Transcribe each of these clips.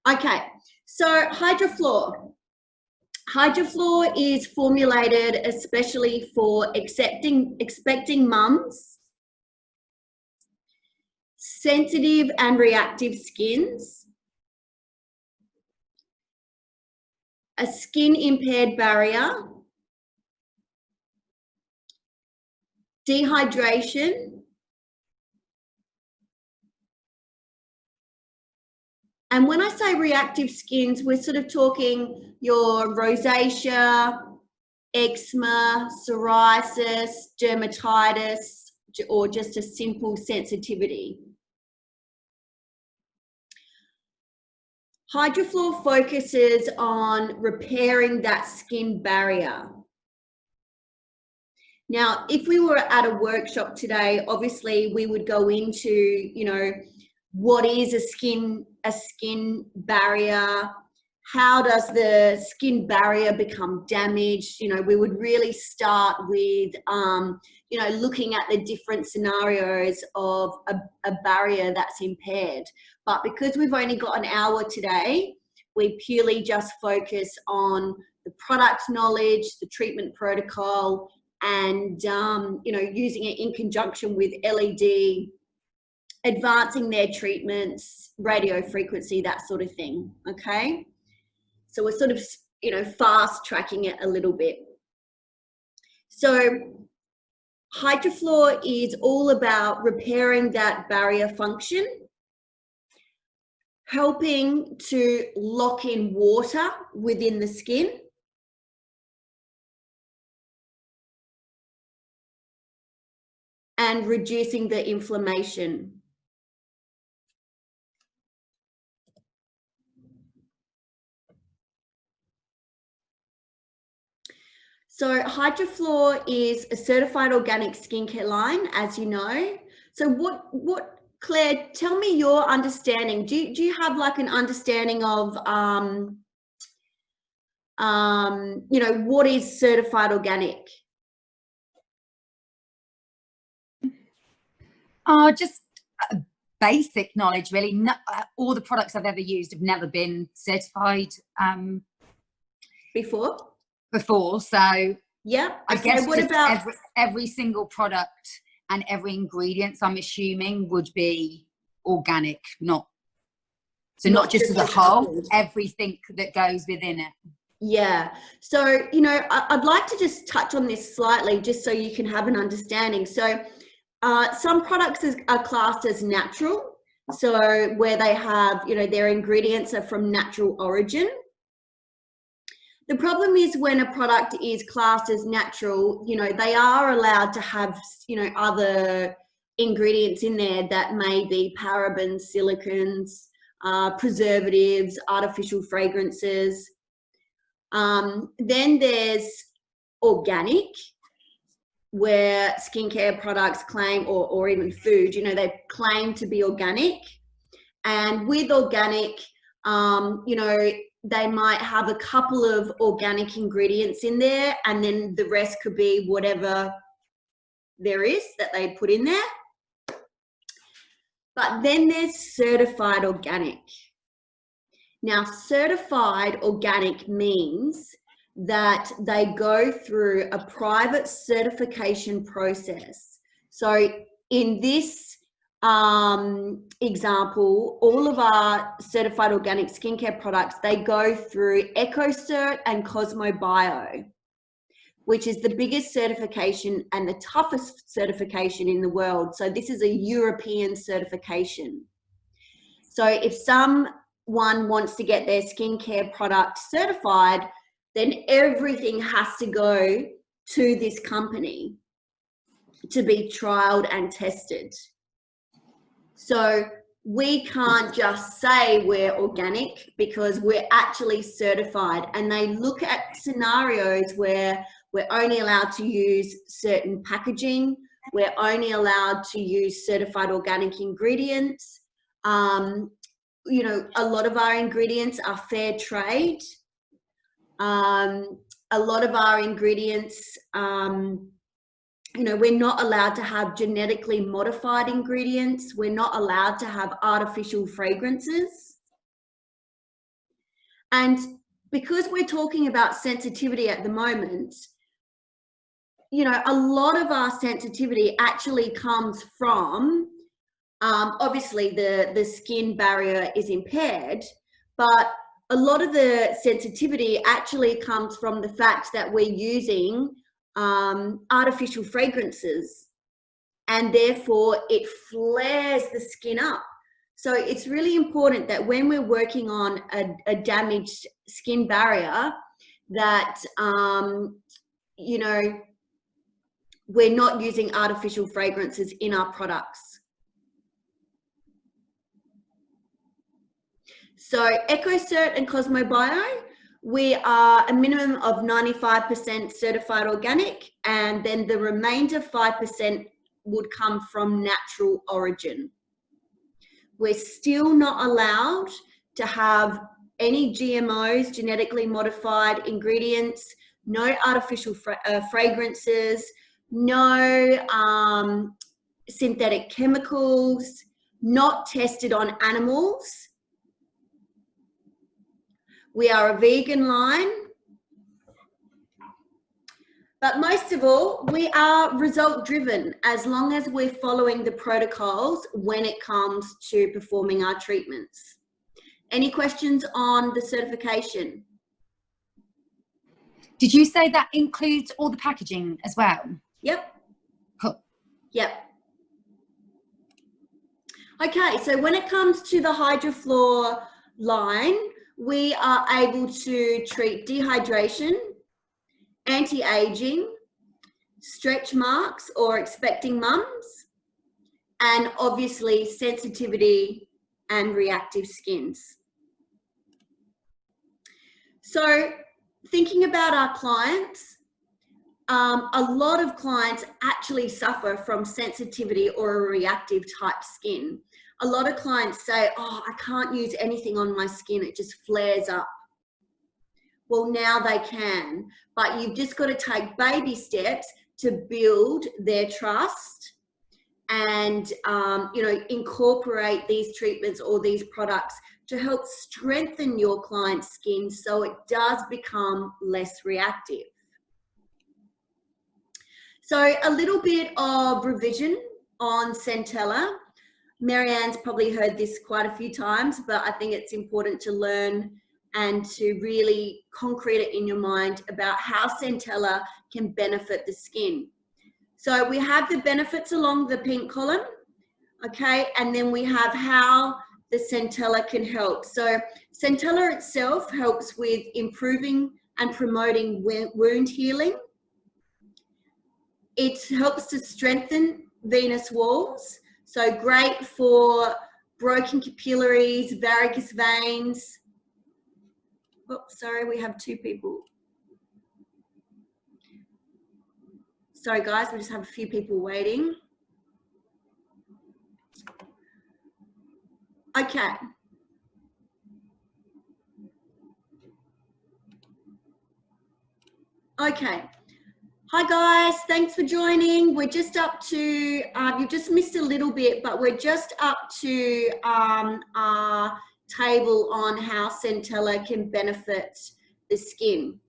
Okay, so Hydraflore. Hydraflore is formulated especially for expecting mums, sensitive and reactive skins, a skin impaired barrier, dehydration, and when I say reactive skins, we're sort of talking your rosacea, eczema, psoriasis, dermatitis, or just a simple sensitivity. Hydraflore focuses on repairing that skin barrier. Now, if we were at a workshop today, obviously we would go into, you know, what is a skin barrier? How does the skin barrier become damaged? You know, we would really start with, you know, looking at the different scenarios of a barrier that's impaired. But because we've only got an hour today, we purely just focus on the product knowledge, the treatment protocol, and, you know, using it in conjunction with LED, advancing their treatments, radio frequency, that sort of thing, okay? So we're sort of, you know, fast tracking it a little bit. So Hydraflore is all about repairing that barrier function, helping to lock in water within the skin, and reducing the inflammation. So Hydraflore is a certified organic skincare line, as you know. So what Claire, tell me your understanding. Do you have like an understanding of, you know, what is certified organic? Just basic knowledge, really. No, all the products I've ever used have never been certified before. So yeah, I guess what about every single product and every ingredient, I'm assuming, would be organic, not just as a whole, everything that goes within it. Yeah. So, you know, I'd like to just touch on this slightly, just so you can have an understanding. So some products are classed as natural, so where they have, you know, their ingredients are from natural origin. The problem is when a product is classed as natural, you know, they are allowed to have, you know, other ingredients in there that may be parabens, silicons, preservatives, artificial fragrances. Then there's organic, where skincare products claim, or even food, you know, they claim to be organic. And with organic, you know, they might have a couple of organic ingredients in there, and then the rest could be whatever there is that they put in there. But then there's certified organic. Now, certified organic means that they go through a private certification process. So in this example, all of our certified organic skincare products, they go through EcoCert and CosmoBio, which is the biggest certification and the toughest certification in the world. So this is a European certification. So if someone wants to get their skincare product certified, then everything has to go to this company to be trialed and tested. So we can't just say we're organic, because we're actually certified, and they look at scenarios where we're only allowed to use certain packaging, we're only allowed to use certified organic ingredients. You know, a lot of our ingredients are fair trade. A lot of our ingredients, you know, we're not allowed to have genetically modified ingredients. We're not allowed to have artificial fragrances. And because we're talking about sensitivity at the moment, you know, a lot of our sensitivity actually comes from, obviously the skin barrier is impaired, but a lot of the sensitivity actually comes from the fact that we're using artificial fragrances, and therefore it flares the skin up. So it's really important that when we're working on a damaged skin barrier, that, you know, we're not using artificial fragrances in our products. So EcoCert and CosmoBio, we are a minimum of 95% certified organic, and then the remainder 5% would come from natural origin. We're still not allowed to have any GMOs, genetically modified ingredients, no artificial fragrances, no synthetic chemicals, not tested on animals. We are a vegan line. But most of all, we are result driven as long as we're following the protocols when it comes to performing our treatments. Any questions on the certification? Did you say that includes all the packaging as well? Yep. Cool. Yep. Okay, so when it comes to the Hydraflore line, we are able to treat dehydration, anti-aging, stretch marks or expecting mums, and obviously sensitivity and reactive skins. So thinking about our clients, a lot of clients actually suffer from sensitivity or a reactive type skin. A lot of clients say, oh, I can't use anything on my skin, it just flares up. Well, now they can, but you've just got to take baby steps to build their trust and, you know, incorporate these treatments or these products to help strengthen your client's skin so it does become less reactive. So a little bit of revision on Centella. Marianne's probably heard this quite a few times, but I think it's important to learn and to really concrete it in your mind about how Centella can benefit the skin. So we have the benefits along the pink column, okay, and then we have how the Centella can help. So Centella itself helps with improving and promoting wound healing. It helps to strengthen venous walls, so great for broken capillaries, varicose veins. Oops, sorry, we have two people. Sorry guys, we just have a few people waiting. Okay. Okay. Hi guys, thanks for joining. We're just up to, you've just missed a little bit, but we're just up to our table on how Centella can benefit the skin.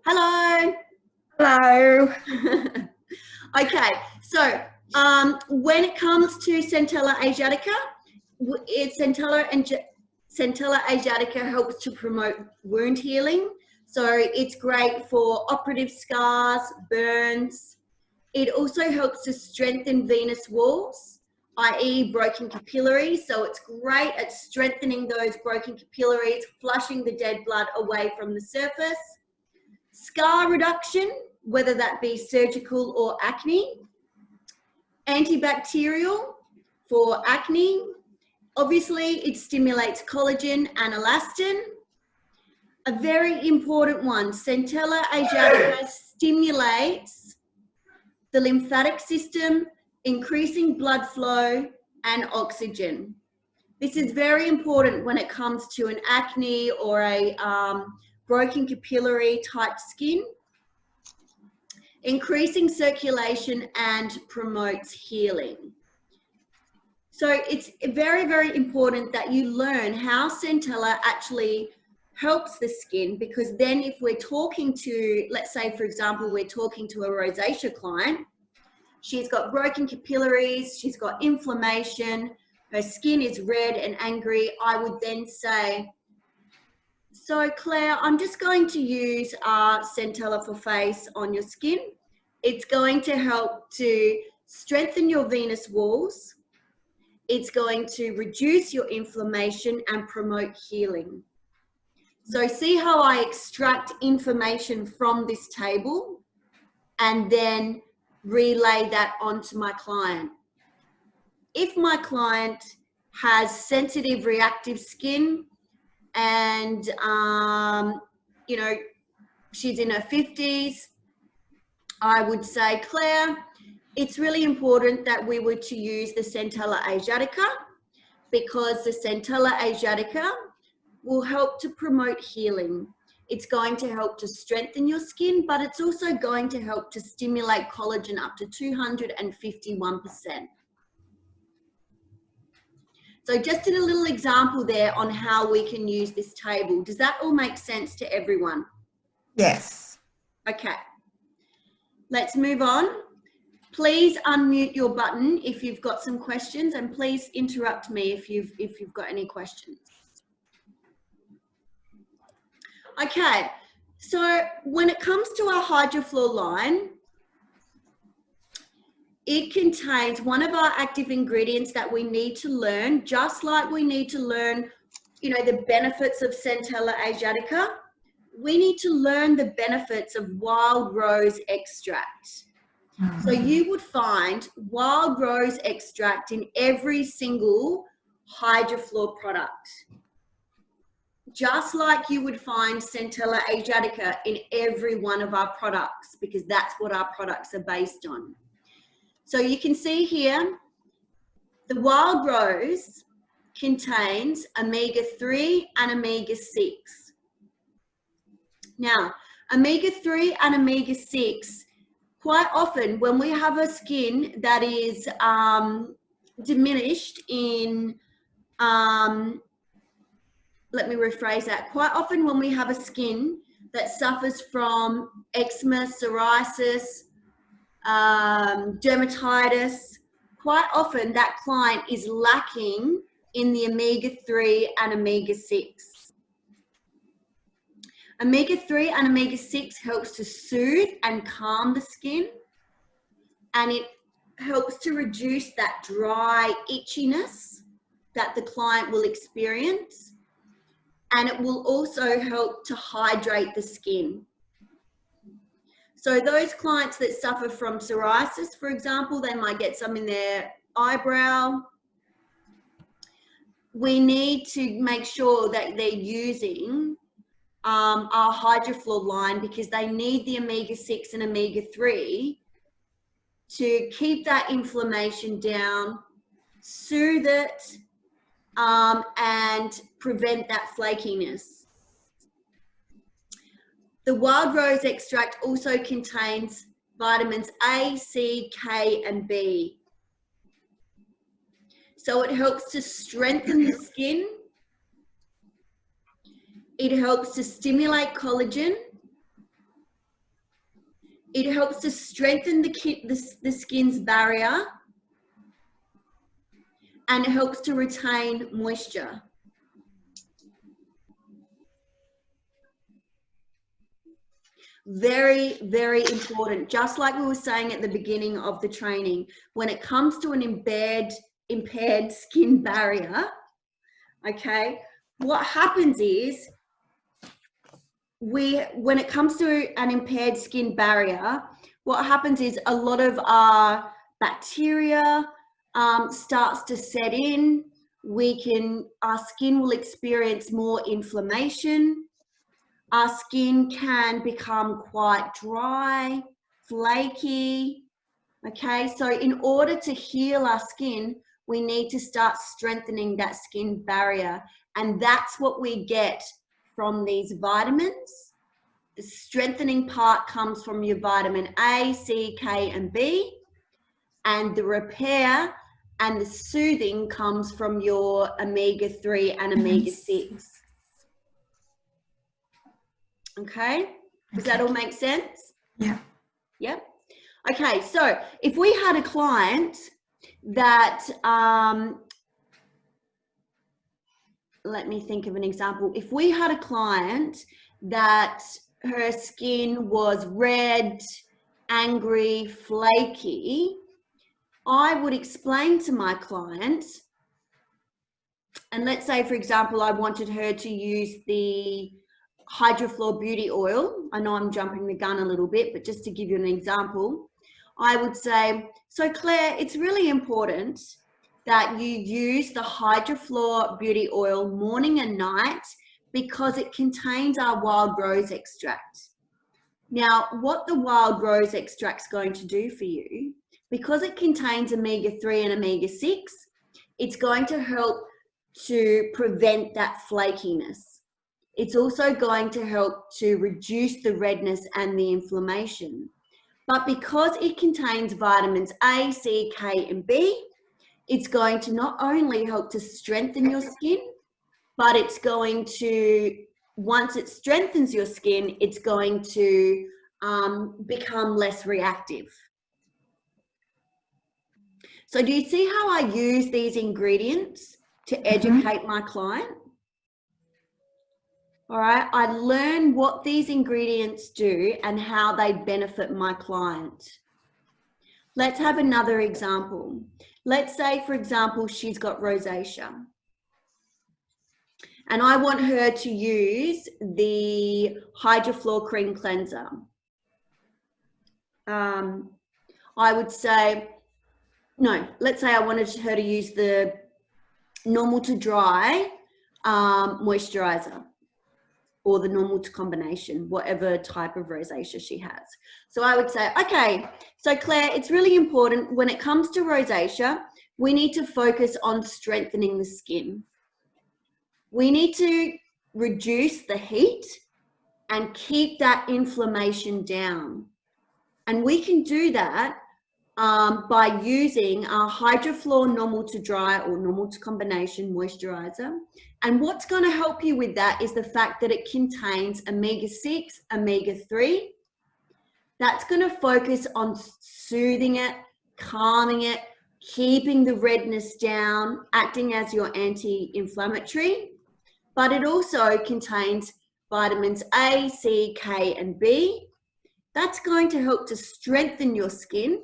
Hello. Hello. Okay, so when it comes to Centella asiatica, Centella asiatica helps to promote wound healing. So it's great for operative scars, burns. It also helps to strengthen venous walls, i.e. broken capillaries. So it's great at strengthening those broken capillaries, flushing the dead blood away from the surface. Scar reduction, whether that be surgical or acne. Antibacterial for acne. Obviously, it stimulates collagen and elastin. A very important one, Centella asiatica stimulates the lymphatic system, increasing blood flow and oxygen. This is very important when it comes to an acne or a broken capillary type skin. Increasing circulation and promotes healing. So it's very, very important that you learn how Centella actually helps the skin, because then if we're talking to, let's say, for example, we're talking to a rosacea client, she's got broken capillaries, she's got inflammation, her skin is red and angry, I would then say, so Claire, I'm just going to use Centella for face on your skin. It's going to help to strengthen your venous walls. It's going to reduce your inflammation and promote healing. So see how I extract information from this table and then relay that onto my client. If my client has sensitive, reactive skin and, you know, she's in her 50s, I would say, Claire, it's really important that we were to use the Centella asiatica, because the Centella asiatica will help to promote healing. It's going to help to strengthen your skin, but it's also going to help to stimulate collagen up to 251%. So just did a little example there on how we can use this table. Does that all make sense to everyone? Yes. Okay. Let's move on. Please unmute your button if you've got some questions, and please interrupt me if you've got any questions. Okay, so when it comes to our Hydraflore line, it contains one of our active ingredients that we need to learn, just like we need to learn, you know, the benefits of Centella asiatica. We need to learn the benefits of wild rose extract. So you would find wild rose extract in every single Hydraflore product, just like you would find Centella asiatica in every one of our products, because that's what our products are based on. So you can see here, the wild rose contains omega-3 and omega-6. Now, omega-3 and omega-6, quite often when we have a skin that is diminished in, let me rephrase that. Quite often when we have a skin that suffers from eczema, psoriasis, dermatitis, quite often that client is lacking in the omega-3 and omega-6. Omega-3 and omega-6 helps to soothe and calm the skin, and it helps to reduce that dry itchiness that the client will experience, and it will also help to hydrate the skin. So those clients that suffer from psoriasis, for example, they might get some in their eyebrow. We need to make sure that they're using our Hydraflore line, because they need the omega-6 and omega-3 to keep that inflammation down, soothe it, and prevent that flakiness. The wild rose extract also contains vitamins A, C, K, and B. So it helps to strengthen the skin. It helps to stimulate collagen. It helps to strengthen the skin's barrier. And it helps to retain moisture. Very, very important. Just like we were saying at the beginning of the training, when it comes to an impaired skin barrier, okay, what happens is, when it comes to an impaired skin barrier, what happens is a lot of our bacteria starts to set in. Our skin will experience more inflammation. Our skin can become quite dry, flaky. Okay, so in order to heal our skin, we need to start strengthening that skin barrier. And that's what we get from these vitamins. The strengthening part comes from your vitamin A, C, K, and B. And the repair and the soothing comes from your omega-3 and omega-6. Okay? Does that all make sense? Yeah. Yep. Okay, so if we had a client that, let me think of an example. If we had a client that her skin was red, angry, flaky, I would explain to my client, and let's say, for example, I wanted her to use the Hydraflore Beauty Oil. I know I'm jumping the gun a little bit, but just to give you an example, I would say, so Claire, it's really important that you use the Hydraflore Beauty Oil morning and night because it contains our wild rose extract. Now, what the wild rose extract's going to do for you, because it contains omega-3 and omega-6, it's going to help to prevent that flakiness. It's also going to help to reduce the redness and the inflammation. But because it contains vitamins A, C, K, and B, it's going to not only help to strengthen your skin, but it's going to, once it strengthens your skin, it's going to become less reactive. So do you see how I use these ingredients to educate my client? All right, I learn what these ingredients do and how they benefit my client. Let's have another example. Let's say, for example, she's got rosacea. And I want her to use the Hydraflore Cream Cleanser. I would say, no, let's say I wanted her to use the normal to dry moisturizer, or the normal to combination, whatever type of rosacea she has. So I would say, okay, so Claire, it's really important when it comes to rosacea, we need to focus on strengthening the skin. We need to reduce the heat and keep that inflammation down. And we can do that by using our Hydraflore normal to dry or normal to combination moisturizer. And what's going to help you with that is the fact that it contains omega-6, omega-3. That's going to focus on soothing it, calming it, keeping the redness down, acting as your anti-inflammatory. But it also contains vitamins A, C, K, and B. That's going to help to strengthen your skin,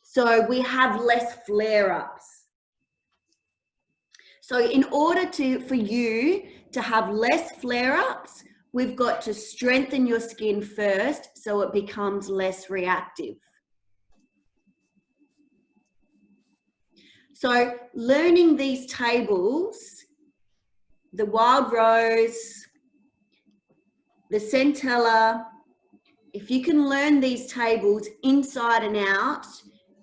so we have less flare-ups. So in order for you to have less flare-ups, we've got to strengthen your skin first so it becomes less reactive. So learning these tables, the wild rose, the Centella, if you can learn these tables inside and out,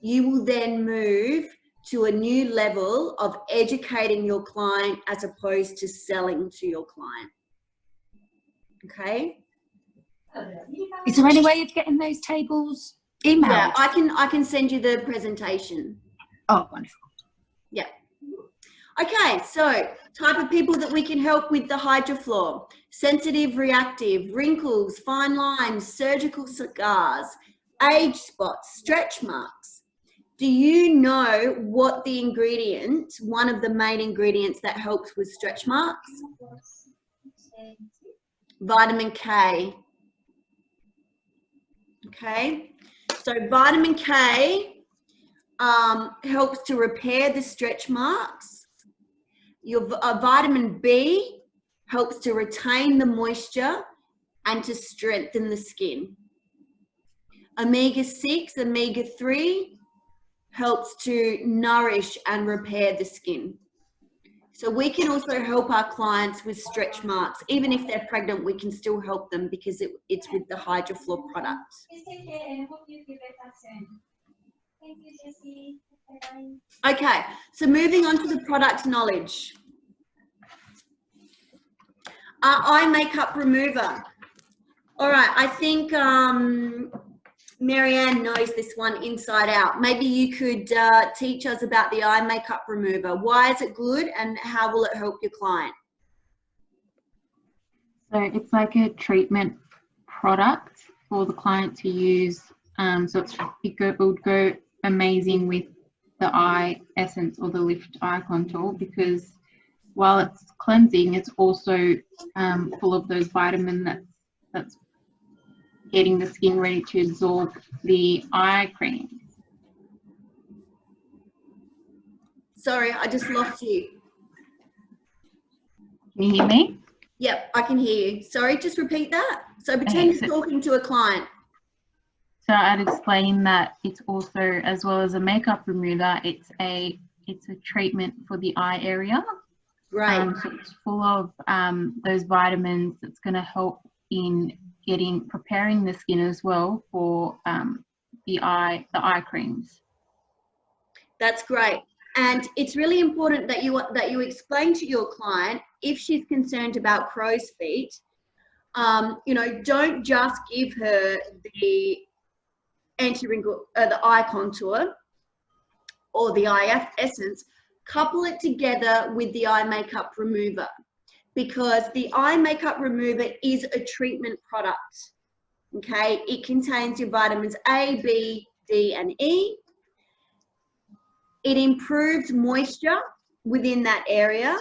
you will then move to a new level of educating your client as opposed to selling to your client. Okay? Is there any way of getting those tables emailed? Yeah, I can send you the presentation. Oh, wonderful. Yeah. Okay, so type of people that we can help with the Hydraflore: sensitive, reactive, wrinkles, fine lines, surgical scars, age spots, stretch marks. Do you know what the ingredient, one of the main ingredients that helps with stretch marks? Vitamin K. Okay, so vitamin K helps to repair the stretch marks. Your vitamin B helps to retain the moisture and to strengthen the skin. Omega-6, omega-3 helps to nourish and repair the skin. So we can also help our clients with stretch marks. Even if they're pregnant, we can still help them because it's with the Hydraflore product. Okay, so moving on to the product knowledge. Eye makeup remover. All right, I think Marianne knows this one inside out. Maybe you could teach us about the eye makeup remover. Why is it good and how will it help your client? So it's like a treatment product for the client to use. So it would go amazing with the eye essence or the lift eye contour, because while it's cleansing, it's also full of those vitamins that's getting the skin ready to absorb the eye cream. Sorry, I just lost you. Can you hear me? Yep, I can hear you. Sorry, just repeat that. So pretend you're talking to a client. So I'd explain that it's also, as well as a makeup remover, it's a treatment for the eye area. Right. So it's full of those vitamins that's going to help in preparing the skin as well for the eye creams. That's great. And it's really important that you explain to your client, if she's concerned about crow's feet, you know, don't just give her the anti-wrinkle, the eye contour or the eye essence. Couple it together with the eye makeup remover, because the eye makeup remover is a treatment product. Okay, it contains your vitamins A, B, D, and E. It improves moisture within that area.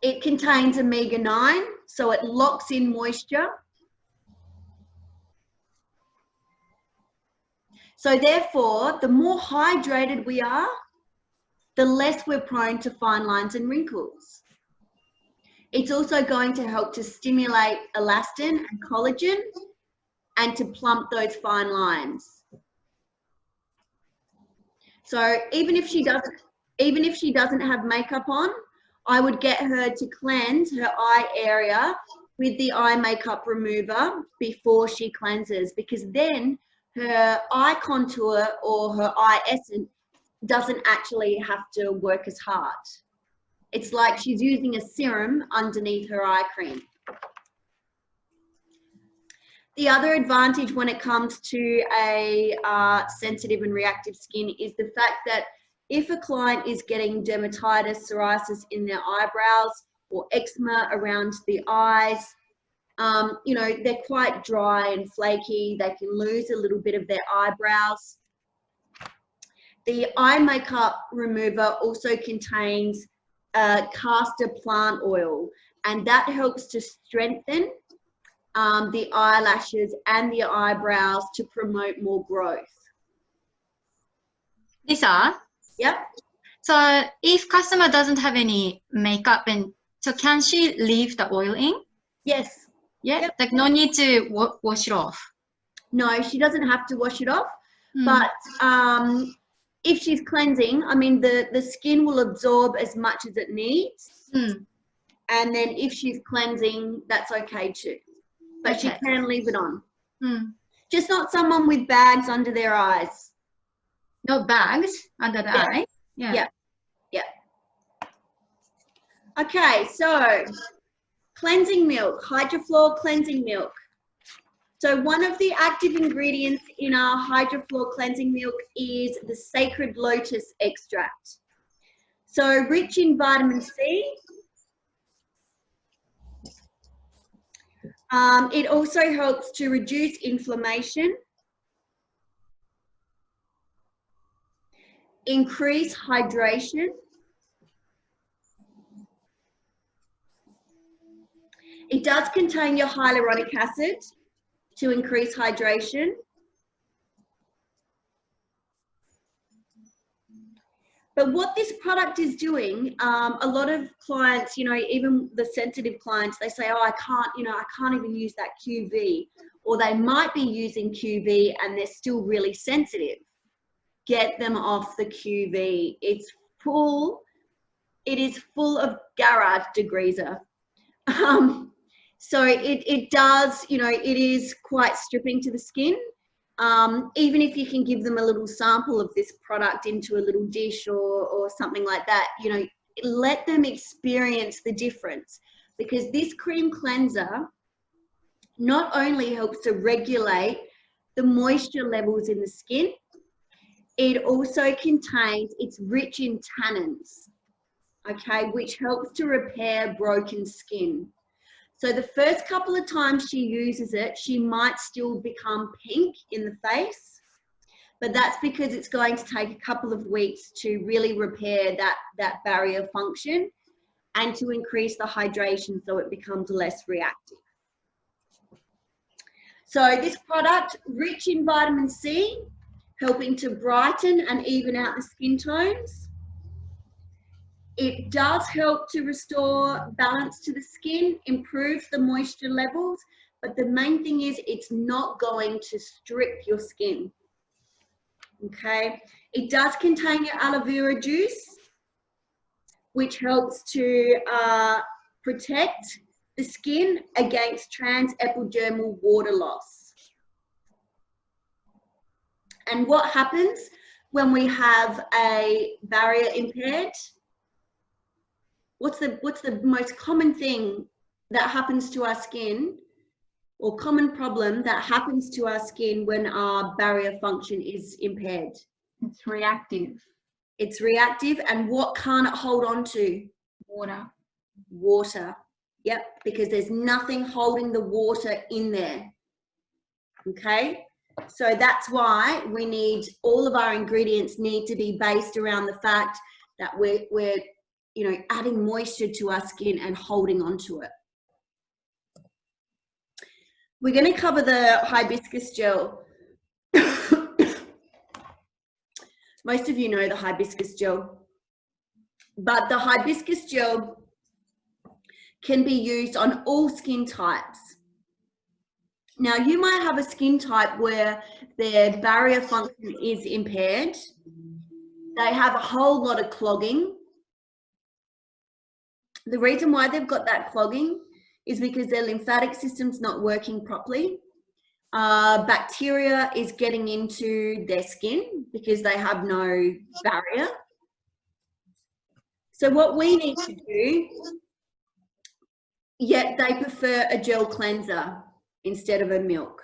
It contains omega-9, so it locks in moisture. So therefore, the more hydrated we are, the less we're prone to fine lines and wrinkles. It's also going to help to stimulate elastin and collagen and to plump those fine lines. So even if she doesn't have makeup on, I would get her to cleanse her eye area with the eye makeup remover before she cleanses, because then her eye contour or her eye essence doesn't actually have to work as hard. It's like she's using a serum underneath her eye cream. The other advantage when it comes to a sensitive and reactive skin is the fact that if a client is getting dermatitis, psoriasis in their eyebrows or eczema around the eyes, you know, they're quite dry and flaky. They can lose a little bit of their eyebrows. The eye makeup remover also contains castor plant oil, and that helps to strengthen the eyelashes and the eyebrows to promote more growth. Lisa? Yep. So if customer doesn't have any makeup, and so can she leave the oil in? Yes. Yeah, Yep. like no need to wash it off. No, she doesn't have to wash it off, but if she's cleansing, I mean, the skin will absorb as much as it needs. And then if she's cleansing, that's okay too. But she can leave it on. Just not someone with bags under their eyes. No bags under the eye? Yeah. Yeah. Okay, so cleansing milk, Hydraflore cleansing milk. So one of the active ingredients in our Hydraflore cleansing milk is the sacred lotus extract. So rich in vitamin C. It also helps to reduce inflammation, increase hydration, it does contain your hyaluronic acid to increase hydration. But what this product is doing, a lot of clients, you know, even the sensitive clients, they say, oh, I can't even use that QV, or they might be using QV and they're still really sensitive. Get them off the QV. It is full of garage degreaser. So it does, you know, it is quite stripping to the skin. Even if you can give them a little sample of this product into a little dish or something like that, you know, let them experience the difference, because this cream cleanser not only helps to regulate the moisture levels in the skin, it also contains, it's rich in tannins, okay, which helps to repair broken skin. So the first couple of times she uses it, she might still become pink in the face, but that's because it's going to take a couple of weeks to really repair that barrier function and to increase the hydration so it becomes less reactive. So this product, rich in vitamin C, helping to brighten and even out the skin tones. It does help to restore balance to the skin, improve the moisture levels, but the main thing is it's not going to strip your skin, okay? It does contain your aloe vera juice, which helps to protect the skin against transepidermal water loss. And what happens when we have a barrier impaired? What's the most common thing that happens to our skin, or common problem that happens to our skin when our barrier function is impaired? It's reactive. It's reactive, and what can't it hold on to? Water. Water. Yep, because there's nothing holding the water in there. Okay, so that's why we need, all of our ingredients need to be based around the fact that we're you know, adding moisture to our skin and holding on to it. We're going to cover the Hibiscus Gel. Most of you know the Hibiscus Gel, but the Hibiscus Gel can be used on all skin types. Now, you might have a skin type where their barrier function is impaired. They have a whole lot of clogging. The reason why they've got that clogging is because their lymphatic system's not working properly. Bacteria is getting into their skin because they have no barrier. So what we need to do, yet they prefer a gel cleanser instead of a milk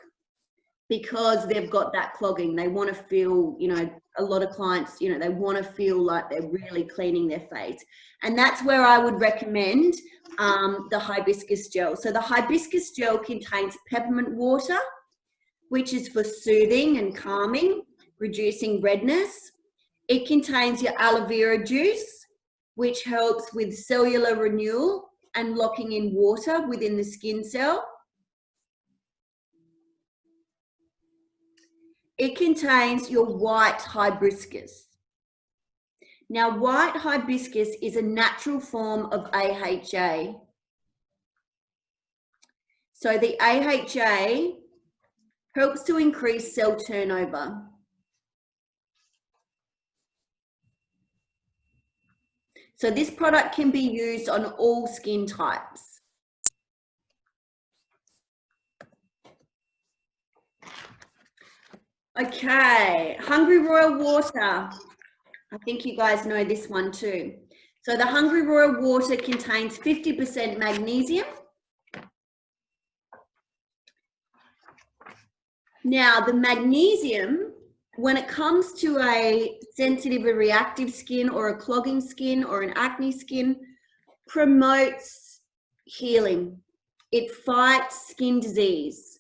because they've got that clogging. They want to feel, you know, a lot of clients, you know, they want to feel like they're really cleaning their face. And that's where I would recommend the Hibiscus Gel. So the Hibiscus Gel contains peppermint water, which is for soothing and calming, reducing redness. It contains your aloe vera juice, which helps with cellular renewal and locking in water within the skin cell. It contains your white hibiscus. Now, white hibiscus is a natural form of AHA. So the AHA helps to increase cell turnover. So this product can be used on all skin types. Okay, Hungry Royal Water. I think you guys know this one too. So the Hungry Royal Water contains 50% magnesium. Now, the magnesium, when it comes to a sensitive or reactive skin or a clogging skin or an acne skin, promotes healing. It fights skin disease.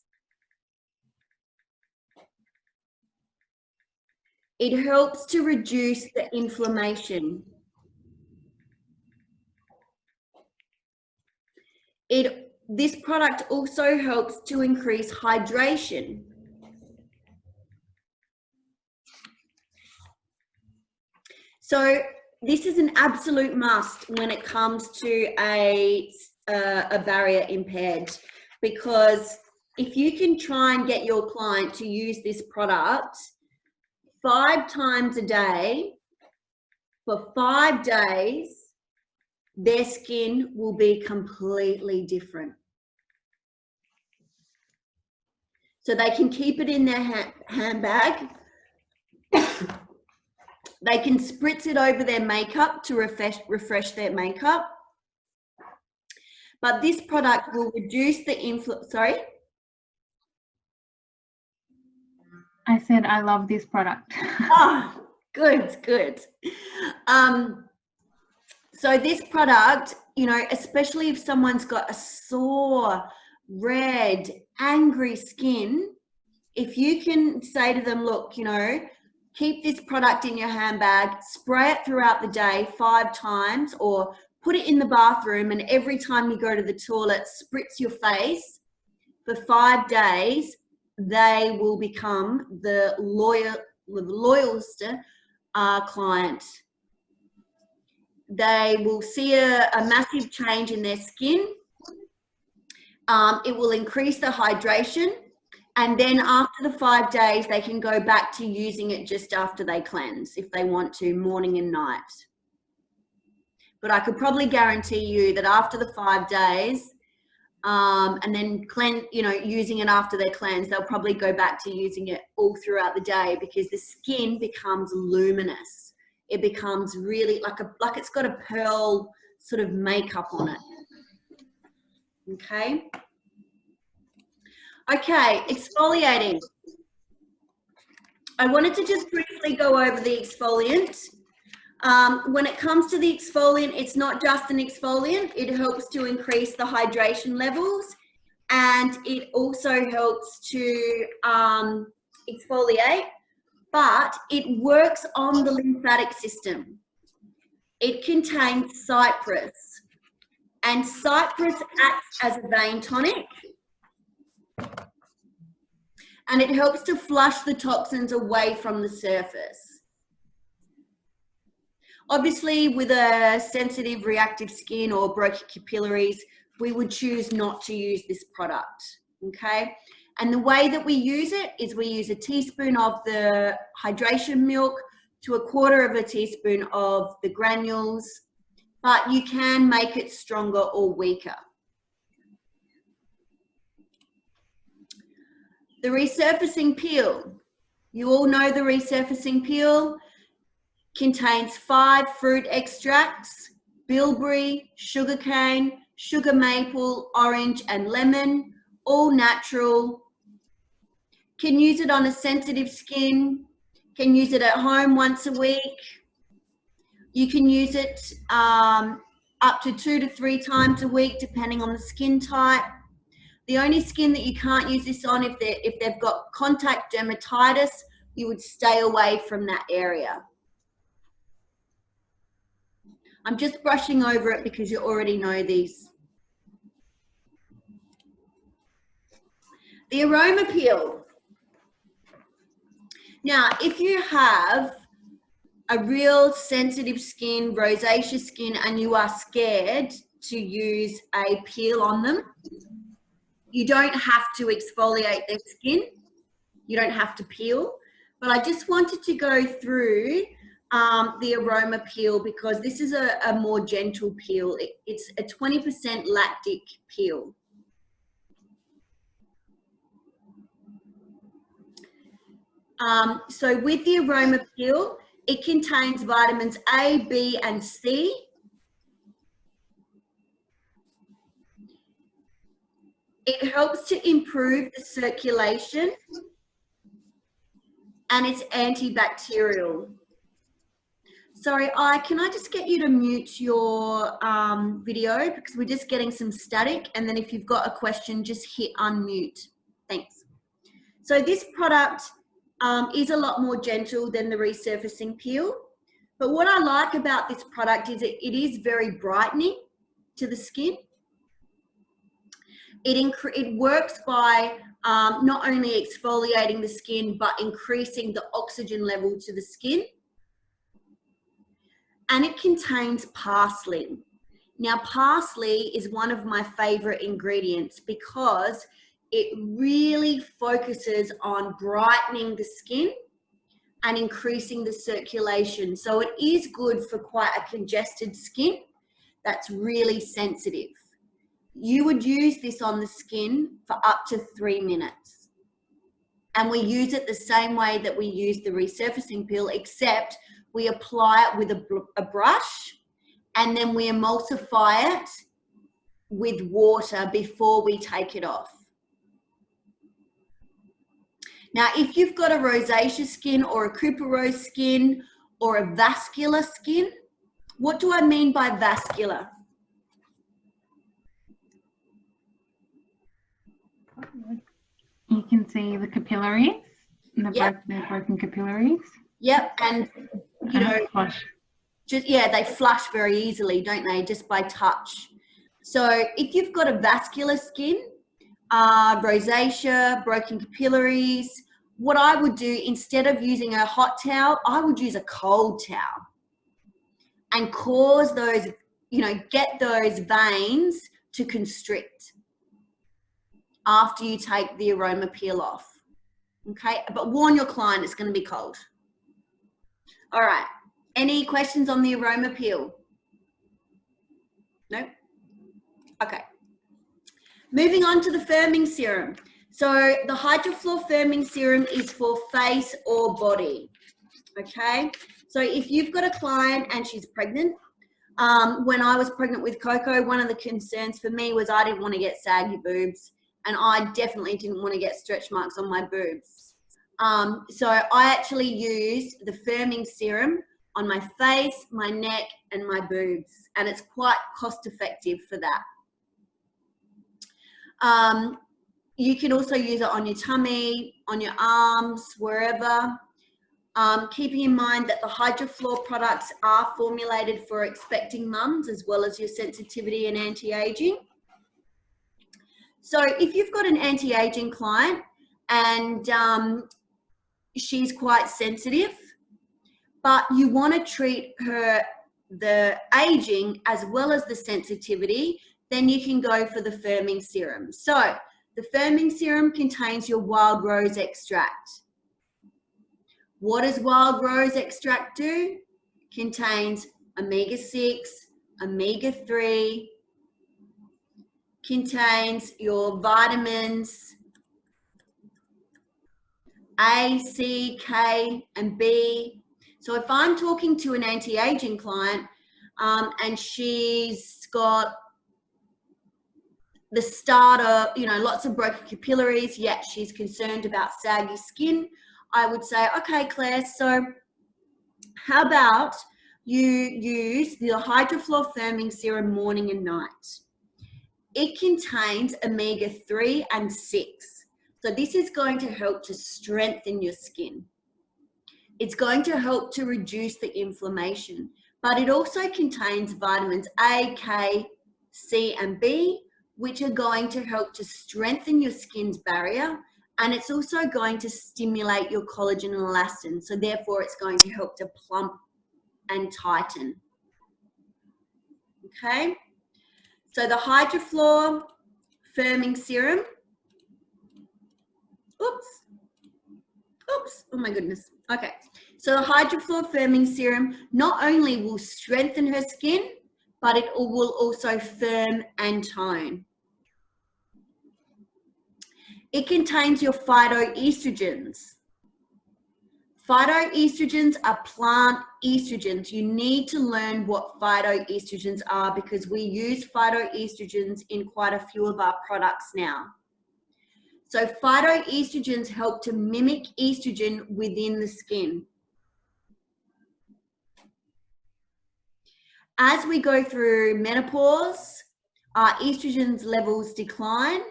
It helps to reduce the inflammation. This product also helps to increase hydration. So this is an absolute must when it comes to a barrier impaired, because if you can try and get your client to use this product 5 times a day for 5 days, their skin will be completely different. So they can keep it in their handbag. They can spritz it over their makeup to refresh their makeup. But this product will reduce the I said I love this product. Oh, good, good. So this product, you know, especially if someone's got a sore, red, angry skin, if you can say to them, look, you know, keep this product in your handbag, spray it throughout the day 5 times, or put it in the bathroom, and every time you go to the toilet, spritz your face for 5 days, they will become the loyalist client. They will see a massive change in their skin. It will increase the hydration. And then after the 5 days, they can go back to using it just after they cleanse, if they want to, morning and night. But I could probably guarantee you that after the 5 days, and then using it after their cleanse, they'll probably go back to using it all throughout the day, because the skin becomes luminous. It becomes really like it's got a pearl sort of makeup on it. Okay. Okay, exfoliating. I wanted to just briefly go over the exfoliant. When it comes to the exfoliant, it's not just an exfoliant. It helps to increase the hydration levels, and it also helps to exfoliate, but it works on the lymphatic system. It contains cypress, and cypress acts as a vein tonic, and it helps to flush the toxins away from the surface. Obviously, with a sensitive, reactive skin or broken capillaries, we would choose not to use this product, okay? And the way that we use it is we use a teaspoon of the hydration milk to 1/4 teaspoon of the granules, but you can make it stronger or weaker. The resurfacing peel. You all know the resurfacing peel contains 5 fruit extracts: bilberry, sugarcane, sugar maple, orange, and lemon, all natural. Can use it on a sensitive skin, can use it at home once a week. You can use it up to 2 to 3 times a week, depending on the skin type. The only skin that you can't use this on, if they've got contact dermatitis, you would stay away from that area. I'm just brushing over it because you already know these. The Aroma Peel. Now, if you have a real sensitive skin, rosacea skin, and you are scared to use a peel on them, you don't have to exfoliate their skin. You don't have to peel. But I just wanted to go through the Aroma Peel because this is a more gentle peel. It's a 20% lactic peel. So with the Aroma Peel, it contains vitamins A, B, and C. It helps to improve the circulation, and it's antibacterial. Sorry, can I just get you to mute your video because we're just getting some static, and then if you've got a question, just hit unmute. Thanks. So this product is a lot more gentle than the resurfacing peel, but what I like about this product is it is very brightening to the skin. It works by not only exfoliating the skin, but increasing the oxygen level to the skin. And it contains parsley. Now, parsley is one of my favorite ingredients because it really focuses on brightening the skin and increasing the circulation. So it is good for quite a congested skin that's really sensitive. You would use this on the skin for up to 3 minutes. And we use it the same way that we use the resurfacing peel, except we apply it with a brush and then we emulsify it with water before we take it off. Now, if you've got a rosacea skin or a cuperose skin or a vascular skin, what do I mean by vascular? You can see the capillaries, the Yep. broken capillaries. Yep, and you know, flush. just they flush very easily, don't they? Just by touch. So if you've got a vascular skin, rosacea, broken capillaries, what I would do instead of using a hot towel, I would use a cold towel and cause those, get those veins to constrict after you take the Aroma Peel off. Okay, but warn your client it's going to be cold. All right, any questions on the Aroma Peel? No? Okay. Moving on to the firming serum. So the Hydraflore firming serum is for face or body. Okay, so if you've got a client and she's pregnant, when I was pregnant with Coco, one of the concerns for me was I didn't want to get saggy boobs, and I definitely didn't want to get stretch marks on my boobs. So I actually used the firming serum on my face, my neck, and my boobs, and it's quite cost effective for that. You can also use it on your tummy, on your arms, wherever. Keeping in mind that the Hydraflore products are formulated for expecting mums as well as your sensitivity and anti-aging. So if you've got an anti-aging client and she's quite sensitive, but you want to treat her the aging as well as the sensitivity, then you can go for the firming serum. So the firming serum contains your wild rose extract. What does wild rose extract do? Contains omega-6, omega-3, contains your vitamins A, C, K, and B. So if I'm talking to an anti-aging client and she's got the start of, lots of broken capillaries, yet she's concerned about saggy skin, I would say, okay, Claire, so how about you use the Hydraflore firming serum morning and night? It contains omega-3 and 6. So this is going to help to strengthen your skin. It's going to help to reduce the inflammation, but it also contains vitamins A, K, C, and B, which are going to help to strengthen your skin's barrier, and it's also going to stimulate your collagen and elastin. So therefore, it's going to help to plump and tighten. Okay? So the Hydraflore firming serum. Oops, oh my goodness. Okay, so the Hydraflore firming serum not only will strengthen her skin, but it will also firm and tone. It contains your phytoestrogens. Phytoestrogens are plant estrogens. You need to learn what phytoestrogens are because we use phytoestrogens in quite a few of our products now. So phytoestrogens help to mimic estrogen within the skin. As we go through menopause, our estrogen levels decline,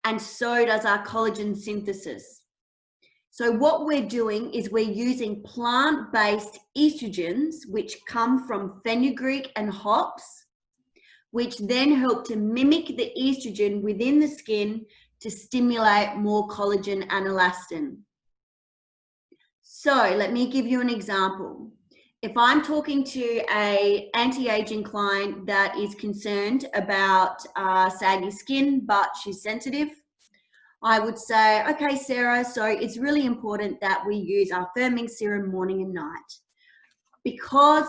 and so does our collagen synthesis. So what we're doing is we're using plant-based estrogens, which come from fenugreek and hops, which then help to mimic the estrogen within the skin to stimulate more collagen and elastin. So let me give you an example. If I'm talking to an anti-aging client that is concerned about saggy skin, but she's sensitive, I would say, okay, Sarah, so it's really important that we use our firming serum morning and night because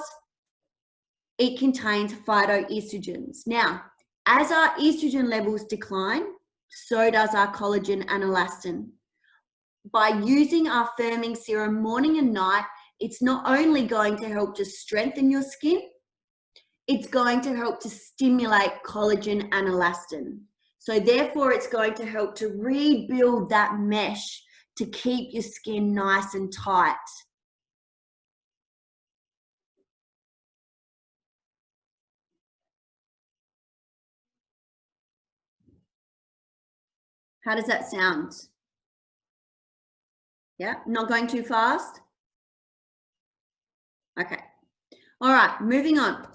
it contains phytoestrogens. Now, as our estrogen levels decline, so does our collagen and elastin. By using our firming serum morning and night, it's not only going to help to strengthen your skin, it's going to help to stimulate collagen and elastin. So therefore, it's going to help to rebuild that mesh to keep your skin nice and tight. How does that sound? Yeah, not going too fast? Okay. All right, moving on.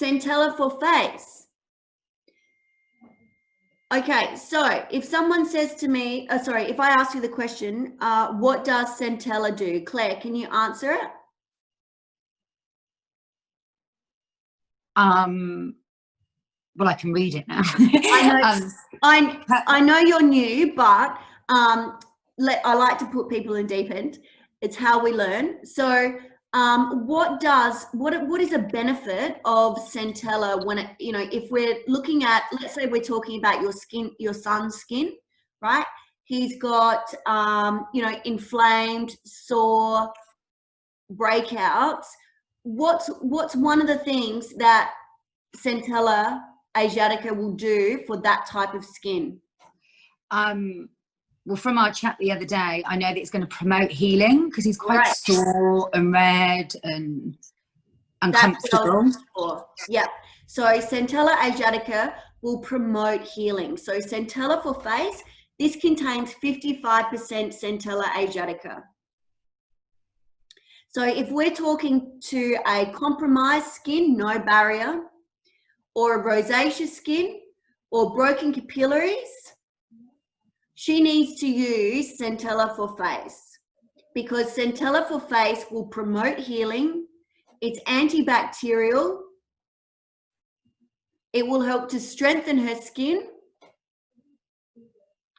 Centella for face. Okay, so if someone says to me, sorry, if I ask you the question, what does Centella do? Claire, can you answer it? Well, I can read it now. I know you're new, but I like to put people in deep end. It's how we learn. So what is a benefit of Centella when it, you know, if we're looking at, let's say we're talking about your skin, your son's skin, right? He's got you know, inflamed, sore, breakouts. What's one of the things that Centella Asiatica will do for that type of skin? Well, from our chat the other day, I know that it's going to promote healing because he's quite sore and red and uncomfortable. Yeah. So Centella Asiatica will promote healing. So Centella for face, this contains 55% Centella Asiatica. So if we're talking to a compromised skin, no barrier, or a rosacea skin, or broken capillaries, she needs to use Centella for face, because Centella for face will promote healing. It's antibacterial. It will help to strengthen her skin.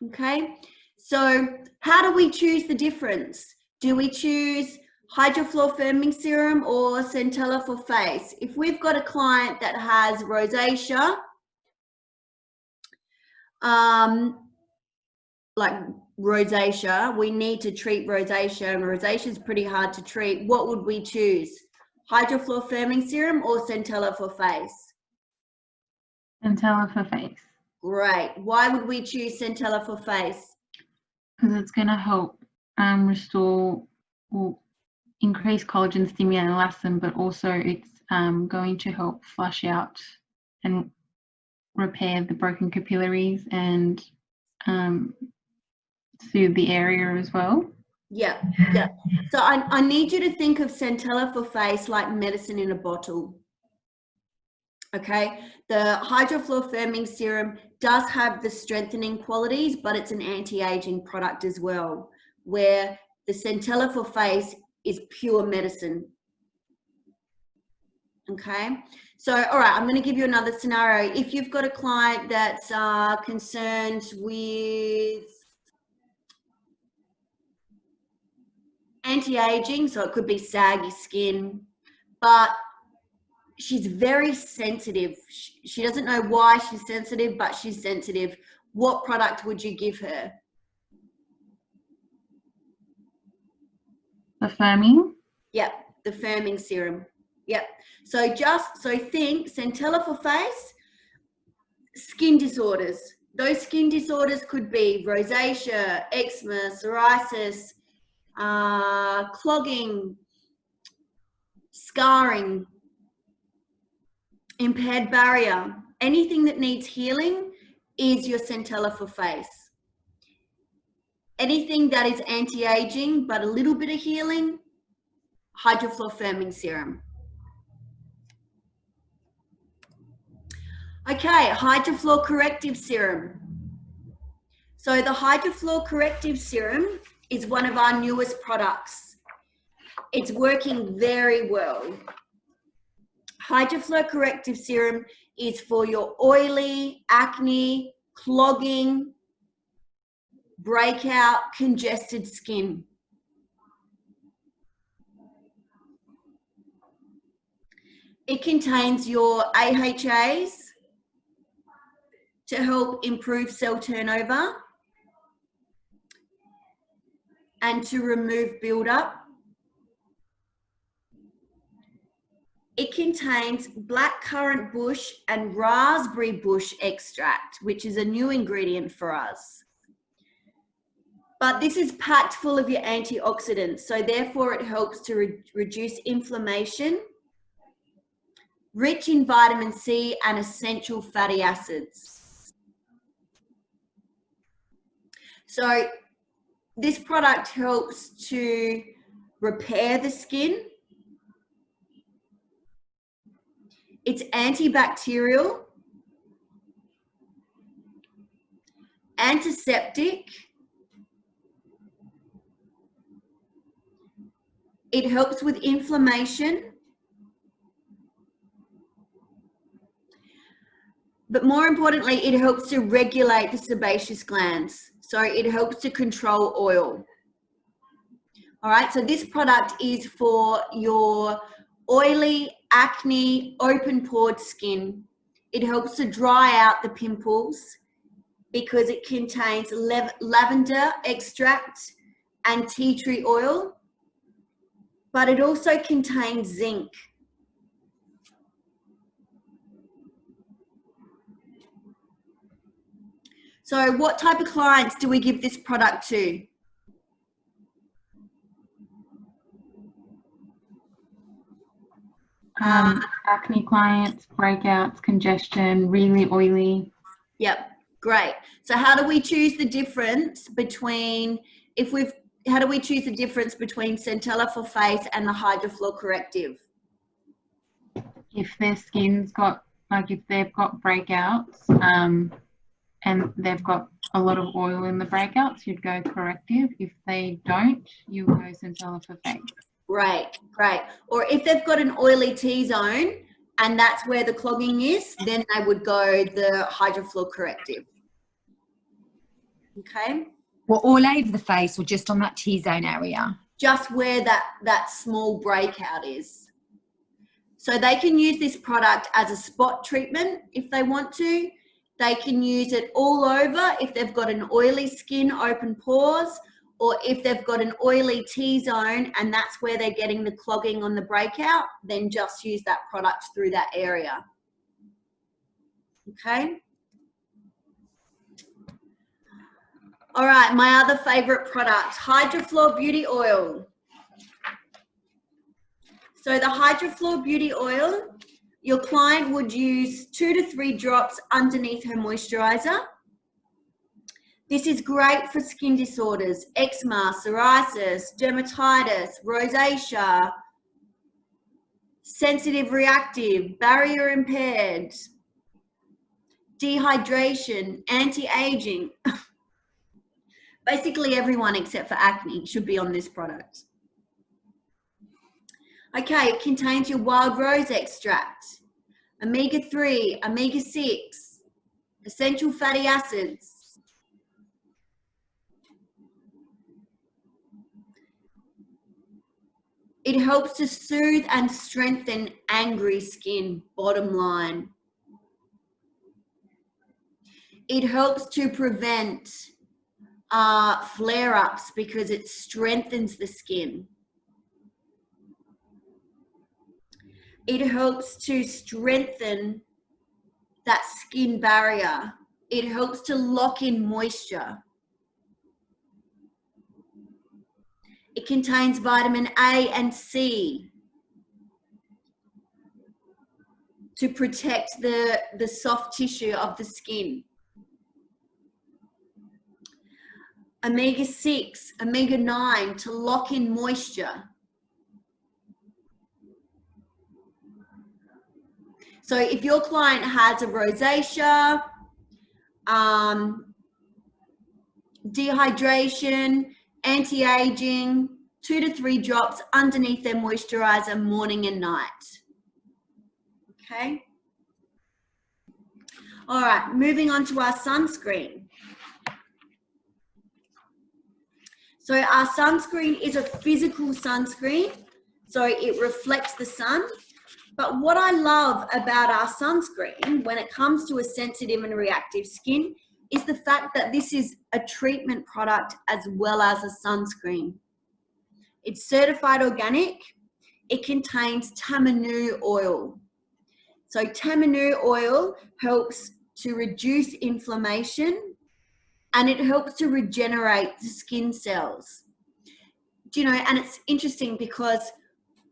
Okay, so how do we choose the difference? Do we choose Hydraflore Firming Serum or Centella for face? If we've got a client that has rosacea, like rosacea, we need to treat rosacea, and rosacea is pretty hard to treat. What would we choose? Hydraflore Firming Serum or Centella for face? Centella for face. Great. Why would we choose Centella for face? Because it's going to help restore or increase collagen, stimulate and elastin, but also it's going to help flush out and repair the broken capillaries and soothe the area as well. Yeah, yeah. So I need you to think of Centella for face like medicine in a bottle. Okay, the Hydraflore Firming Serum does have the strengthening qualities, but it's an anti-aging product as well, where the Centella for face is pure medicine. Okay, so all right, I'm going to give you another scenario. If you've got a client that's concerned with anti-aging, so it could be saggy skin, but she's very sensitive. She doesn't know why she's sensitive, but she's sensitive. What product would you give her? The firming? Yep, the firming serum. Yep. So think Centella for face, skin disorders. Those skin disorders could be rosacea, eczema, psoriasis, clogging, scarring, impaired barrier. Anything that needs healing is your Centella for face. Anything that is anti-aging but a little bit of healing, Hydraflore Firming Serum. Okay, Hydraflore Corrective Serum. So the Hydraflore Corrective Serum is one of our newest products. It's working very well. Hydraflore Corrective Serum is for your oily, acne, clogging, breakout, congested skin. It contains your AHAs to help improve cell turnover and to remove buildup. It contains blackcurrant bush and raspberry bush extract, which is a new ingredient for us. But this is packed full of your antioxidants, so therefore it helps to reduce inflammation, rich in vitamin C and essential fatty acids. So this product helps to repair the skin. It's antibacterial, antiseptic. It helps with inflammation. But more importantly, it helps to regulate the sebaceous glands. So it helps to control oil. All right, so this product is for your oily, acne, open-pored skin. It helps to dry out the pimples because it contains lavender extract and tea tree oil, but it also contains zinc. So what type of clients do we give this product to? Acne clients, breakouts, congestion, really oily. Yep, great. So how do we choose the difference between, how do we choose the difference between Centella for face and the Hydraflore Corrective? If their skin's got, like if they've got breakouts, and they've got a lot of oil in the breakouts, you'd go Corrective. If they don't, you go Centella for face. Great, great. Or if they've got an oily T-zone and that's where the clogging is, then they would go the Hydraflore Corrective. Okay? Well, all over the face or just on that T-zone area? Just where that small breakout is. So they can use this product as a spot treatment if they want to. They can use it all over if they've got an oily skin, open pores, or if they've got an oily T-zone and that's where they're getting the clogging on the breakout, then just use that product through that area. Okay? All right, my other favorite product, Hydraflore Beauty Oil. So the Hydraflore Beauty Oil, your client would use 2 to 3 drops underneath her moisturizer. This is great for skin disorders, eczema, psoriasis, dermatitis, rosacea, sensitive reactive, barrier impaired, dehydration, anti-aging. Basically everyone except for acne should be on this product. Okay, it contains your wild rose extract, omega-3, omega-6, essential fatty acids. It helps to soothe and strengthen angry skin, bottom line. It helps to prevent flare-ups because it strengthens the skin. It helps to strengthen that skin barrier. It helps to lock in moisture. It contains vitamin A and C to protect the soft tissue of the skin. Omega-6, omega-9 to lock in moisture. So if your client has a rosacea, dehydration, anti-aging, 2 to 3 drops underneath their moisturizer morning and night. Okay. All right, moving on to our sunscreen. So our sunscreen is a physical sunscreen, so it reflects the sun. But what I love about our sunscreen when it comes to a sensitive and reactive skin is the fact that this is a treatment product as well as a sunscreen. It's certified organic. It contains tamanu oil. So tamanu oil helps to reduce inflammation, and it helps to regenerate the skin cells. Do you know, and it's interesting because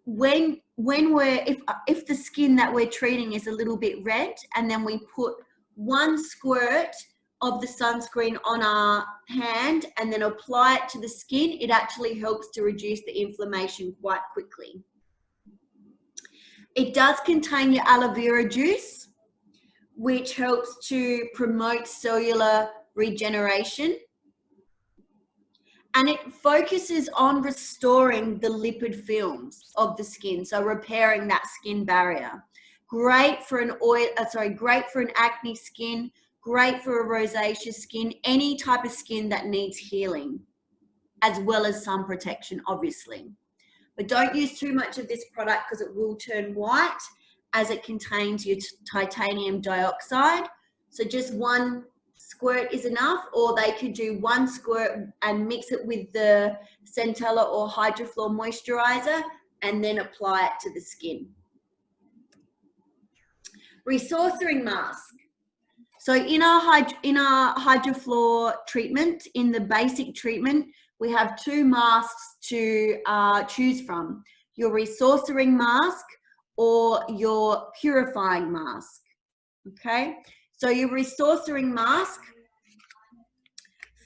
when we're, if the skin that we're treating is a little bit red, and then we put one squirt of the sunscreen on our hand and then apply it to the skin, it actually helps to reduce the inflammation quite quickly. It does contain your aloe vera juice, which helps to promote cellular regeneration. And it focuses on restoring the lipid films of the skin, so repairing that skin barrier. Great for an great for an acne skin, great for a rosacea skin, any type of skin that needs healing, as well as sun protection, obviously. But don't use too much of this product because it will turn white, as it contains your titanium dioxide. So just one squirt is enough, or they could do one squirt and mix it with the Centella or Hydraflore moisturizer and then apply it to the skin. Resurfacing mask. So in our Hydraflore treatment, in the basic treatment, we have two masks to choose from: your resurfacing mask or your purifying mask. Okay, so your resurfacing mask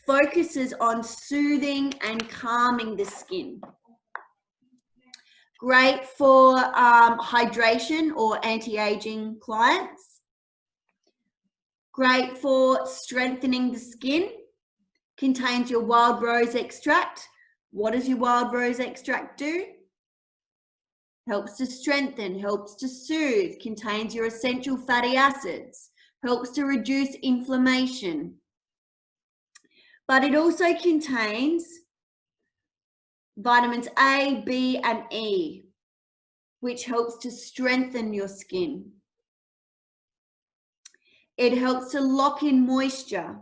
focuses on soothing and calming the skin. Great for hydration or anti-aging clients. Great for strengthening the skin. Contains your wild rose extract. What does your wild rose extract do? Helps to strengthen, helps to soothe, contains your essential fatty acids, helps to reduce inflammation. But it also contains vitamins A, B, and E, which helps to strengthen your skin. It helps to lock in moisture.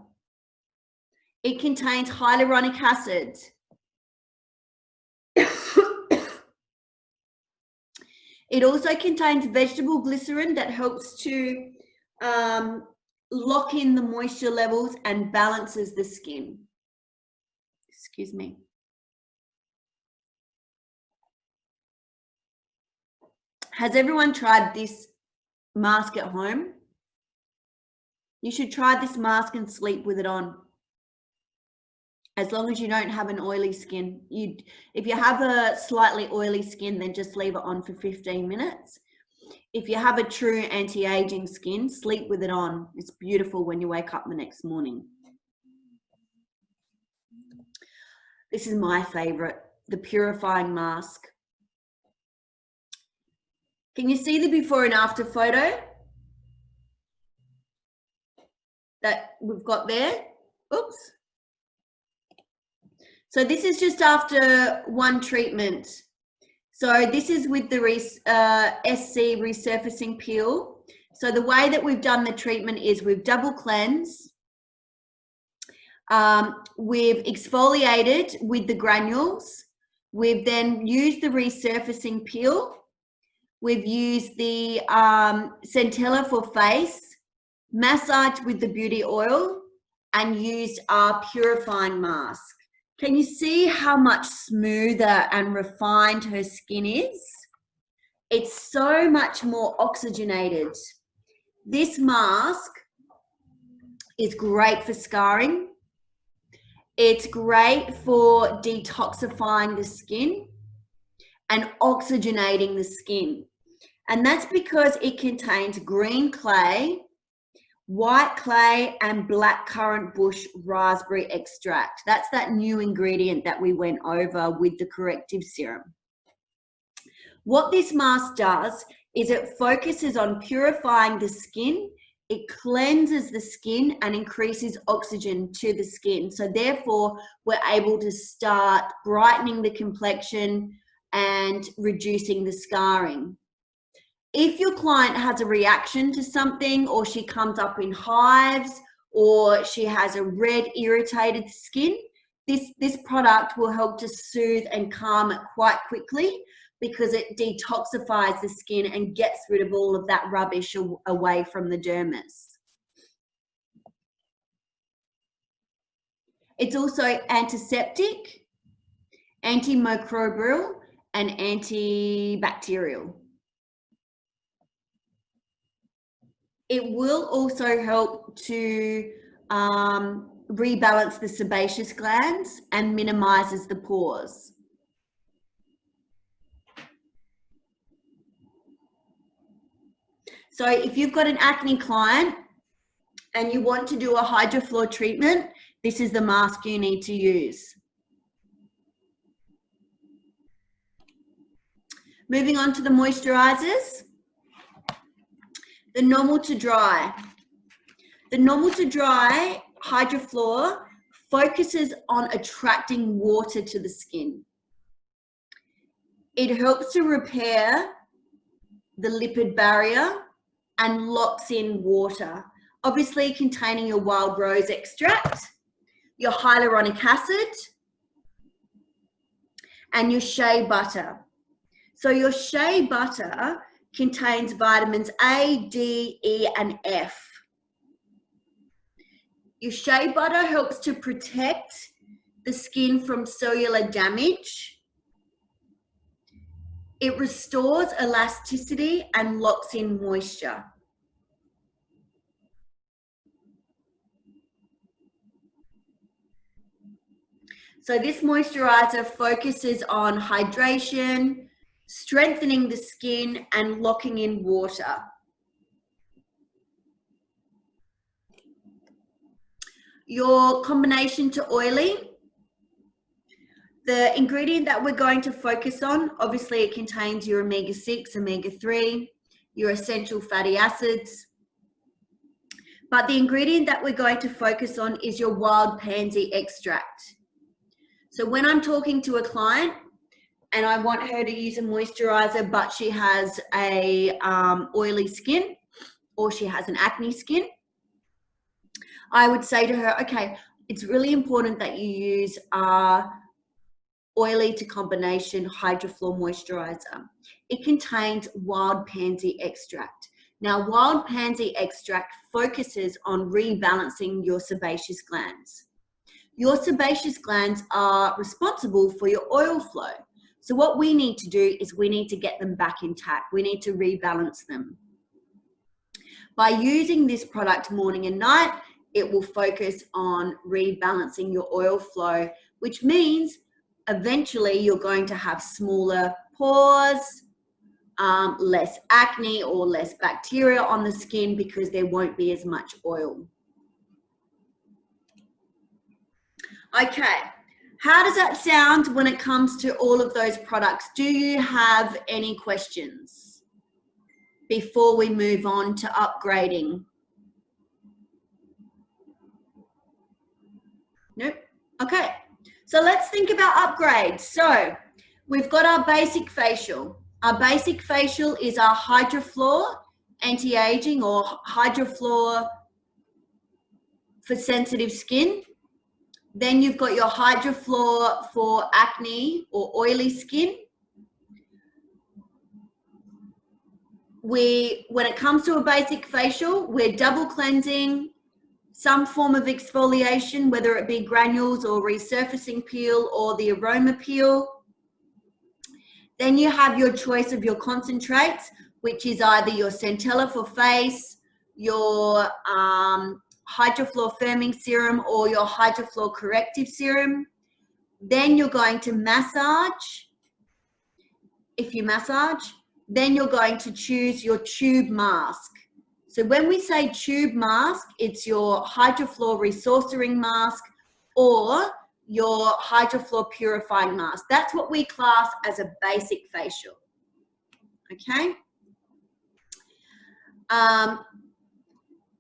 It contains hyaluronic acid. It also contains vegetable glycerin that helps to lock in the moisture levels and balances the skin. Excuse me. Has everyone tried this mask at home? You should try this mask and sleep with it on. As long as you don't have an oily skin. If you have a slightly oily skin, then just leave it on for 15 minutes. If you have a true anti-aging skin, sleep with it on. It's beautiful when you wake up the next morning. This is my favorite, the Purifying Mask. Can you see the before and after photo that we've got there? Oops. So this is just after one treatment. So this is with the SC Resurfacing Peel. So the way that we've done the treatment is we've double cleansed. We've exfoliated with the granules. We've then used the Resurfacing Peel. We've used the Centella for face, massaged with the beauty oil, and used our Purifying Mask. Can you see how much smoother and refined her skin is? It's so much more oxygenated. This mask is great for scarring. It's great for detoxifying the skin and oxygenating the skin. And that's because it contains green clay, white clay, and blackcurrant bush raspberry extract. That's that new ingredient that we went over with the Corrective Serum. What this mask does is it focuses on purifying the skin. It cleanses the skin and increases oxygen to the skin. So therefore, we're able to start brightening the complexion and reducing the scarring. If your client has a reaction to something, or she comes up in hives, or she has a red irritated skin, this product will help to soothe and calm it quite quickly, because it detoxifies the skin and gets rid of all of that rubbish away from the dermis. It's also antiseptic, antimicrobial, and antibacterial. It will also help to rebalance the sebaceous glands and minimizes the pores. So if you've got an acne client and you want to do a Hydraflore treatment, this is the mask you need to use. Moving on to the moisturizers. The normal to dry. The normal to dry Hydraflore focuses on attracting water to the skin. It helps to repair the lipid barrier and locks in water. Obviously containing your wild rose extract, your hyaluronic acid, and your shea butter. So your shea butter contains vitamins A, D, E, and F. Your shea butter helps to protect the skin from cellular damage. It restores elasticity and locks in moisture. So this moisturizer focuses on hydration, strengthening the skin, and locking in water. Your combination to oily. The ingredient that we're going to focus on, obviously it contains your omega-6, omega-3, your essential fatty acids. But the ingredient that we're going to focus on is your wild pansy extract. So when I'm talking to a client and I want her to use a moisturizer, but she has a oily skin or she has an acne skin, I would say to her, okay, it's really important that you use oily to combination Hydraflore moisturizer. It contains wild pansy extract. Now, wild pansy extract focuses on rebalancing your sebaceous glands. Your sebaceous glands are responsible for your oil flow. So what we need to do is we need to get them back intact. We need to rebalance them. By using this product morning and night, it will focus on rebalancing your oil flow, which means eventually you're going to have smaller pores, less acne or less bacteria on the skin because there won't be as much oil. Okay, how does that sound when it comes to all of those products? Do you have any questions before we move on to upgrading? Nope. Okay, so let's think about upgrades. So we've got our basic facial. Our basic facial is our Hydraflore anti-aging or Hydraflore for sensitive skin. Then you've got your Hydraflore for acne or oily skin. When it comes to a basic facial, we're double cleansing, some form of exfoliation, whether it be granules or resurfacing peel or the Aroma Peel. Then you have your choice of your concentrates, which is either your Centella for face, your Hydraflore firming serum, or your Hydraflore corrective serum. Then you're going to massage. If you massage, then you're going to choose your tube mask. So when we say tube mask, it's your Hydraflore Resurfacing Mask or your Hydraflore Purifying Mask. That's what we class as a basic facial. Okay?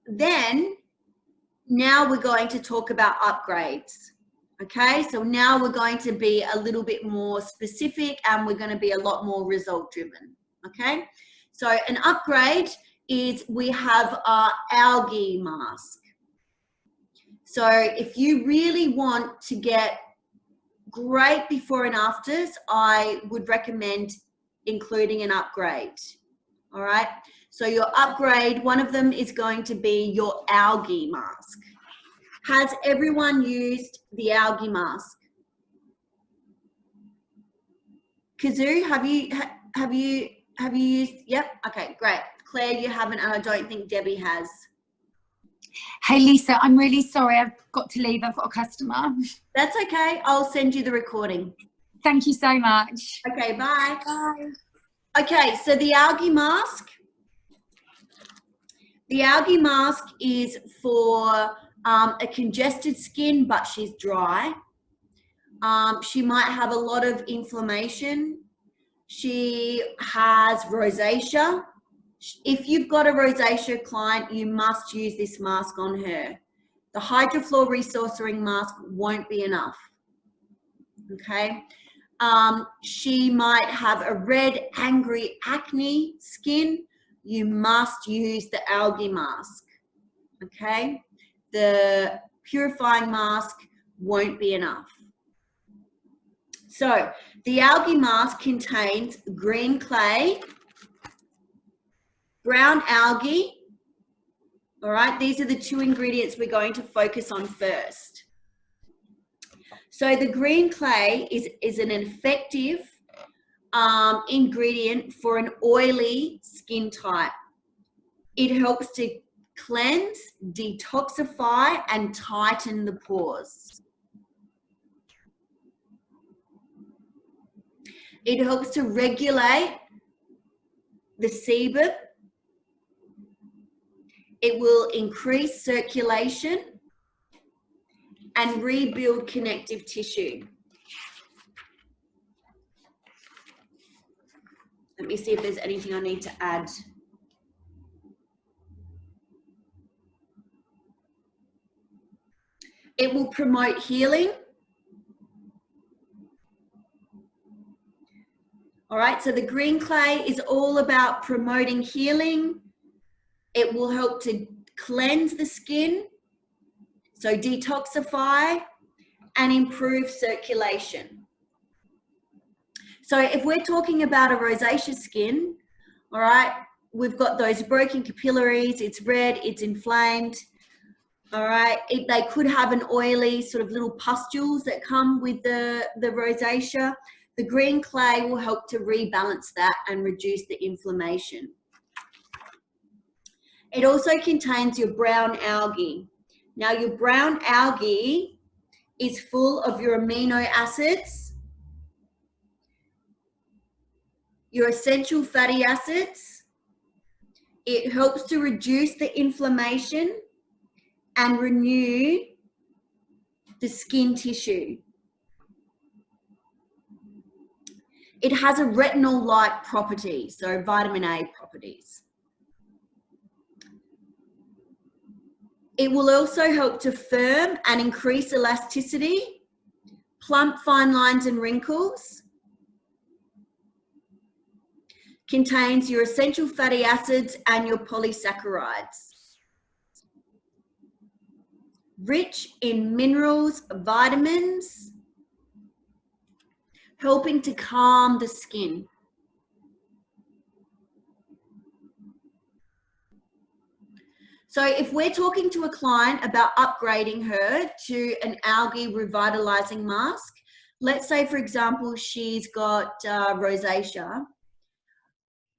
Then, now we're going to talk about upgrades. Okay, so now we're going to be a little bit more specific and we're going to be a lot more result driven. Okay, so an upgrade is we have our Algae Mask. So if you really want to get great before and afters, I would recommend including an upgrade. All right, so your upgrade, one of them is going to be your Algae Mask. Has everyone used the Algae Mask? Kazoo, have you used? Yep. Okay, great. Claire, you haven't, and I don't think Debbie has. Hey Lisa, I'm really sorry. I've got to leave. I've got a customer. That's okay. I'll send you the recording. Thank you so much. Okay, bye. Bye. Okay, so the Algae Mask. The Algae Mask is for a congested skin, but she's dry. She might have a lot of inflammation. She has rosacea. If you've got a rosacea client, you must use this mask on her. The Hydraflore Resurfacing Mask won't be enough. Okay. She might have a red, angry, acne skin. You must use the Algae Mask. Okay. The Purifying Mask won't be enough. So the Algae Mask contains green clay, brown algae. All right, these are the two ingredients we're going to focus on first. So the green clay is an effective ingredient for an oily skin type. It helps to cleanse, detoxify, and tighten the pores. It helps to regulate the sebum. It will increase circulation and rebuild connective tissue. Let me see if there's anything I need to add. It will promote healing. All right, so the green clay is all about promoting healing. It will help to cleanse the skin, so detoxify, and improve circulation. So if we're talking about a rosacea skin, all right, we've got those broken capillaries, it's red, it's inflamed, all right, they could have an oily sort of little pustules that come with the rosacea. The green clay will help to rebalance that and reduce the inflammation. It also contains your brown algae. Now, your brown algae is full of your amino acids, your essential fatty acids. It helps to reduce the inflammation and renew the skin tissue. It has a retinol-like property, so vitamin A properties. It will also help to firm and increase elasticity, plump fine lines and wrinkles. Contains your essential fatty acids and your polysaccharides. Rich in minerals, vitamins, helping to calm the skin. So if we're talking to a client about upgrading her to an algae revitalizing mask, let's say, for example, she's got rosacea.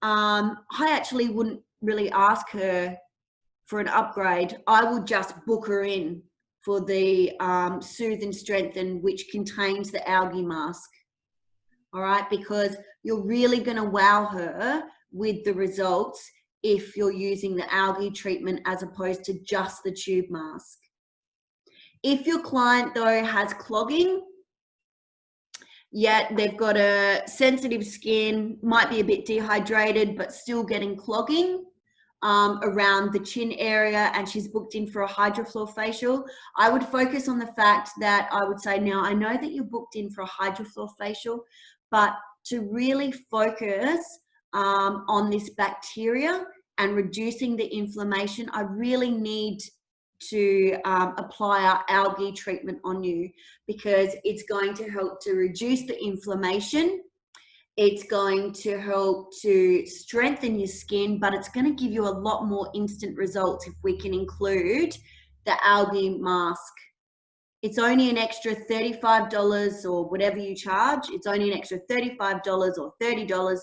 I actually wouldn't really ask her for an upgrade. I would just book her in for the Soothe and Strengthen, which contains the Algae Mask. All right, because you're really going to wow her with the results if you're using the algae treatment as opposed to just the tube mask. If your client though has clogging, yet they've got a sensitive skin, might be a bit dehydrated, but still getting clogging around the chin area, and she's booked in for a Hydraflore facial, I would focus on the fact that I would say, now I know that you're booked in for a Hydraflore facial, but to really focus on this bacteria and reducing the inflammation, I really need to apply our algae treatment on you, because it's going to help to reduce the inflammation. It's going to help to strengthen your skin, but it's going to give you a lot more instant results if we can include the Algae Mask. It's only an extra $35 or whatever you charge. It's only an extra $35 or $30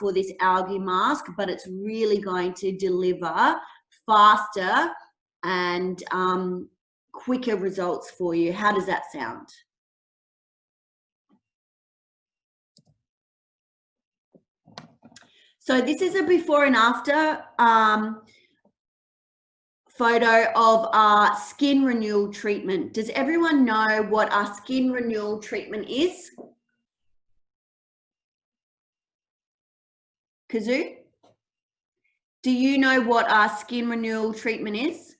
for this Algae Mask, but it's really going to deliver faster and quicker results for you. How does that sound? So this is a before and after photo of our skin renewal treatment. Does everyone know what our skin renewal treatment is? Kazoo? Do you know what our skin renewal treatment is?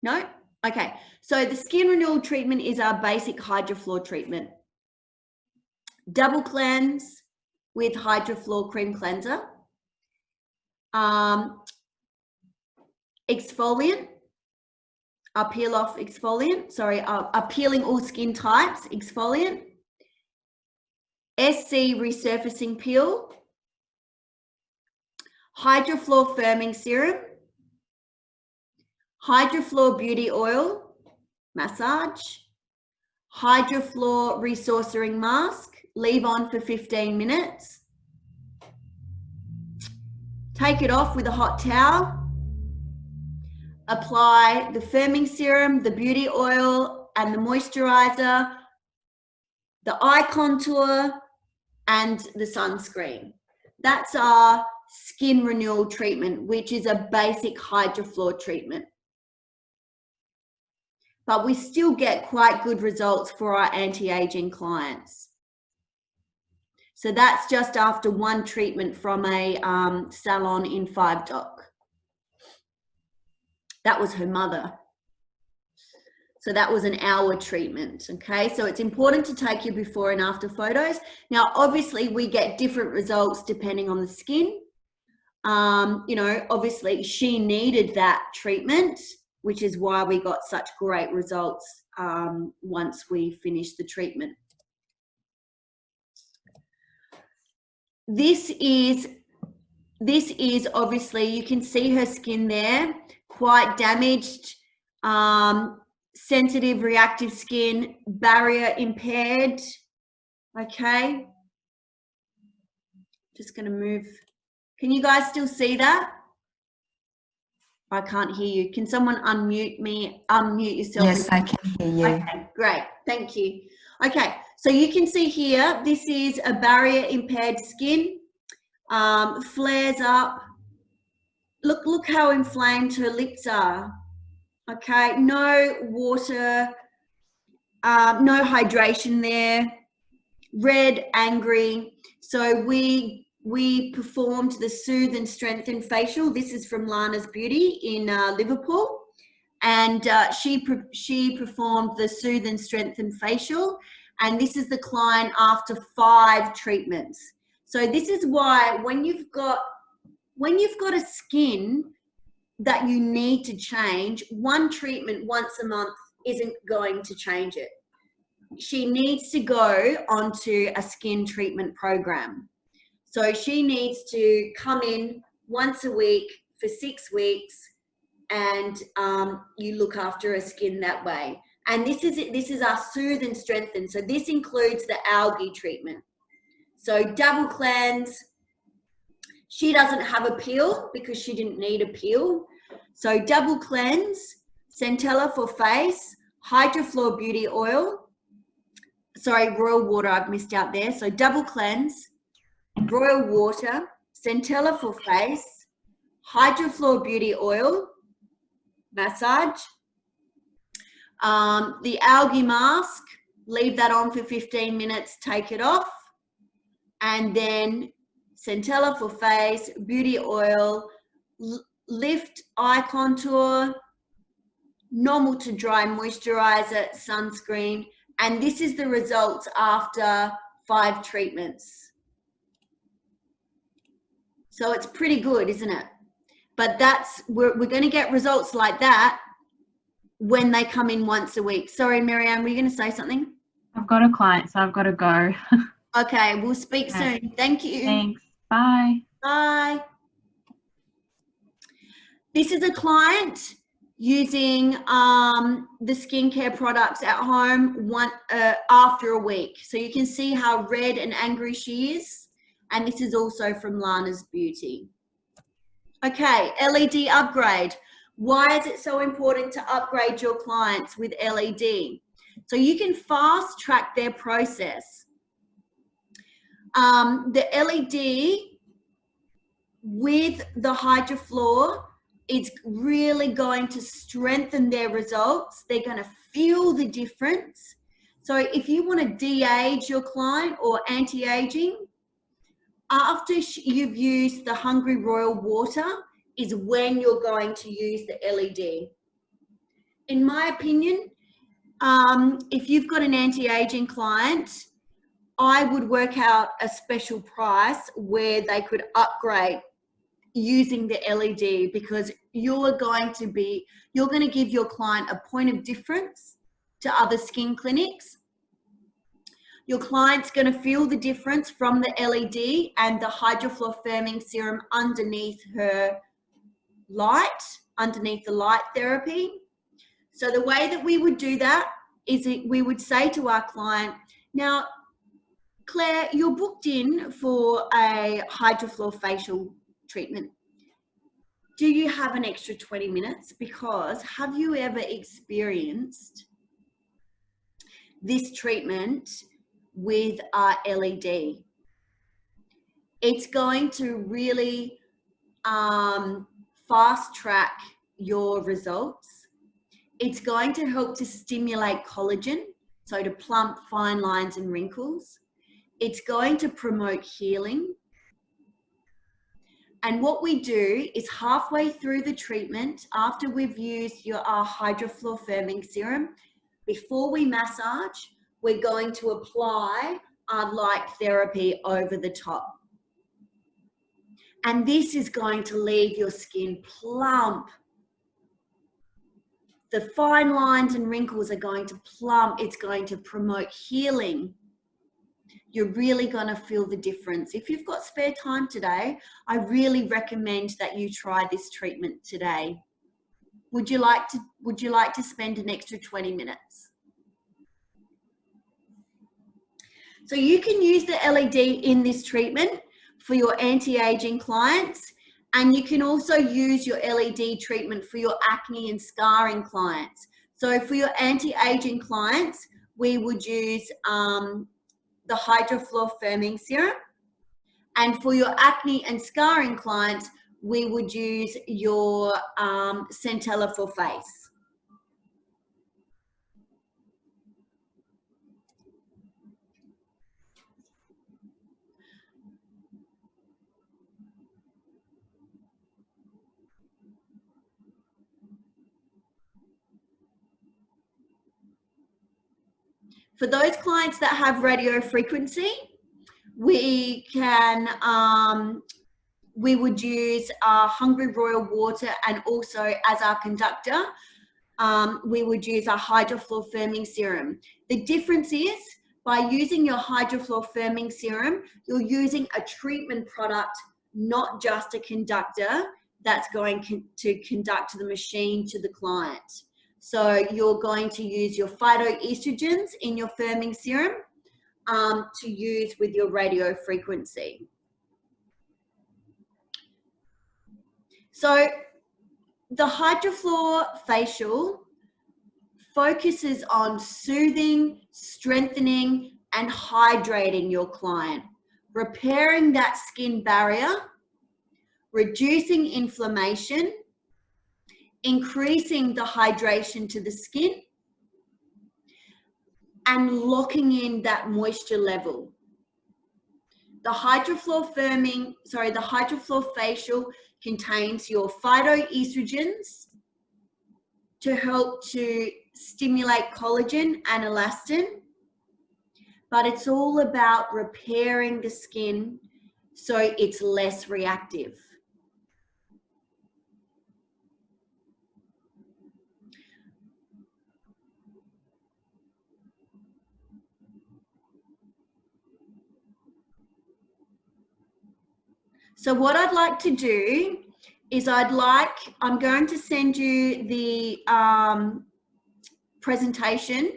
No? Okay. So the skin renewal treatment is our basic Hydraflore treatment. Double cleanse with Hydraflore cream cleanser. Exfoliant, a peel off exfoliant, sorry, a peeling all skin types exfoliant. SC Resurfacing Peel. Hydraflore Firming Serum. Hydraflore Beauty Oil, massage. Hydraflore Resurfacing Mask, leave on for 15 minutes. Take it off with a hot towel. Apply the firming serum, the beauty oil, and the moisturizer, the eye contour, and the sunscreen. That's our skin renewal treatment, which is a basic Hydraflore treatment. But we still get quite good results for our anti-aging clients. So that's just after one treatment from a salon in 5 Dock. That was her mother. So that was an hour treatment, okay? So it's important to take your before and after photos. Now, obviously, we get different results depending on the skin. You know, obviously, she needed that treatment, which is why we got such great results once we finished the treatment. This is obviously, you can see her skin there, quite damaged, sensitive, reactive skin, barrier impaired, okay? Just gonna move. Can you guys still see that? I can't hear you. Can someone unmute me, unmute yourself? Yes, I can hear you. Okay, great, thank you. Okay, so you can see here, this is a barrier impaired skin, flares up. Look how inflamed her lips are. Okay, no water, no hydration there, red, angry. So we performed the Soothe and Strengthen facial. This is from Lana's Beauty in Liverpool. And she performed the Soothe and Strengthen facial. And this is the client after 5 treatments. So this is why when you've got a skin that you need to change, one treatment once a month isn't going to change it. She needs to go onto a skin treatment program. So she needs to come in once a week for 6 weeks, and you look after her skin that way. And this is our Soothe and Strengthen. So this includes the algae treatment. So double cleanse. She doesn't have a peel because she didn't need a peel. So double cleanse, Centella for face, Hydraflore beauty oil. Sorry, royal water, I've missed out there. So double cleanse, royal water, Centella for face, Hydraflore beauty oil, massage. The algae mask, leave that on for 15 minutes, take it off. And then Centella for face, beauty oil, lift eye contour, normal to dry moisturizer, sunscreen. And this is the results after 5 treatments. So it's pretty good, isn't it? But we're going to get results like that when they come in once a week. Sorry, Marianne, were you going to say something? I've got a client, so I've got to go. Okay, we'll speak soon. Thank you. Thanks. Bye. Bye. This is a client using the skincare products at home after a week. So you can see how red and angry she is. And this is also from Lana's Beauty. Okay, LED upgrade. Why is it so important to upgrade your clients with LED? So you can fast track their process. The LED with the Hydraflore, it's really going to strengthen their results. They're going to feel the difference. So if you want to de-age your client or anti-aging, after you've used the Hungry Royal water is when you're going to use the LED. In my opinion, if you've got an anti-aging client, I would work out a special price where they could upgrade using the LED, because you're going to give your client a point of difference to other skin clinics. Your client's going to feel the difference from the LED and the Hydraflore firming serum underneath her light, underneath the light therapy. So the way that we would do that is we would say to our client, now, Claire, you're booked in for a Hydraflore facial treatment. Do you have an extra 20 minutes? Because have you ever experienced this treatment with our LED? It's going to really fast track your results. It's going to help to stimulate collagen, so to plump fine lines and wrinkles. It's going to promote healing. And what we do is halfway through the treatment, after we've used our Hydraflore firming serum, before we massage, we're going to apply our light therapy over the top. And this is going to leave your skin plump. The fine lines and wrinkles are going to plump. It's going to promote healing. You're really going to feel the difference. If you've got spare time today, I really recommend that you try this treatment today. Would you like to spend an extra 20 minutes? So you can use the LED in this treatment for your anti-aging clients, and you can also use your LED treatment for your acne and scarring clients. So for your anti-aging clients, we would use the Hydraflore firming serum, and for your acne and scarring clients, we would use your Centella for face. For those clients that have radio frequency, we would use our Hungry Royal water, and also as our conductor, we would use our Hydraflore firming serum. The difference is, by using your Hydraflore firming serum, you're using a treatment product, not just a conductor that's going to conduct the machine to the client. So you're going to use your phytoestrogens in your firming serum to use with your radio frequency. So the Hydraflore facial focuses on soothing, strengthening, and hydrating your client, repairing that skin barrier, reducing inflammation, increasing the hydration to the skin, and locking in that moisture level. The Hydraflore facial contains your phytoestrogens to help to stimulate collagen and elastin, but it's all about repairing the skin so it's less reactive. So what I'd like to do is I'm going to send you the presentation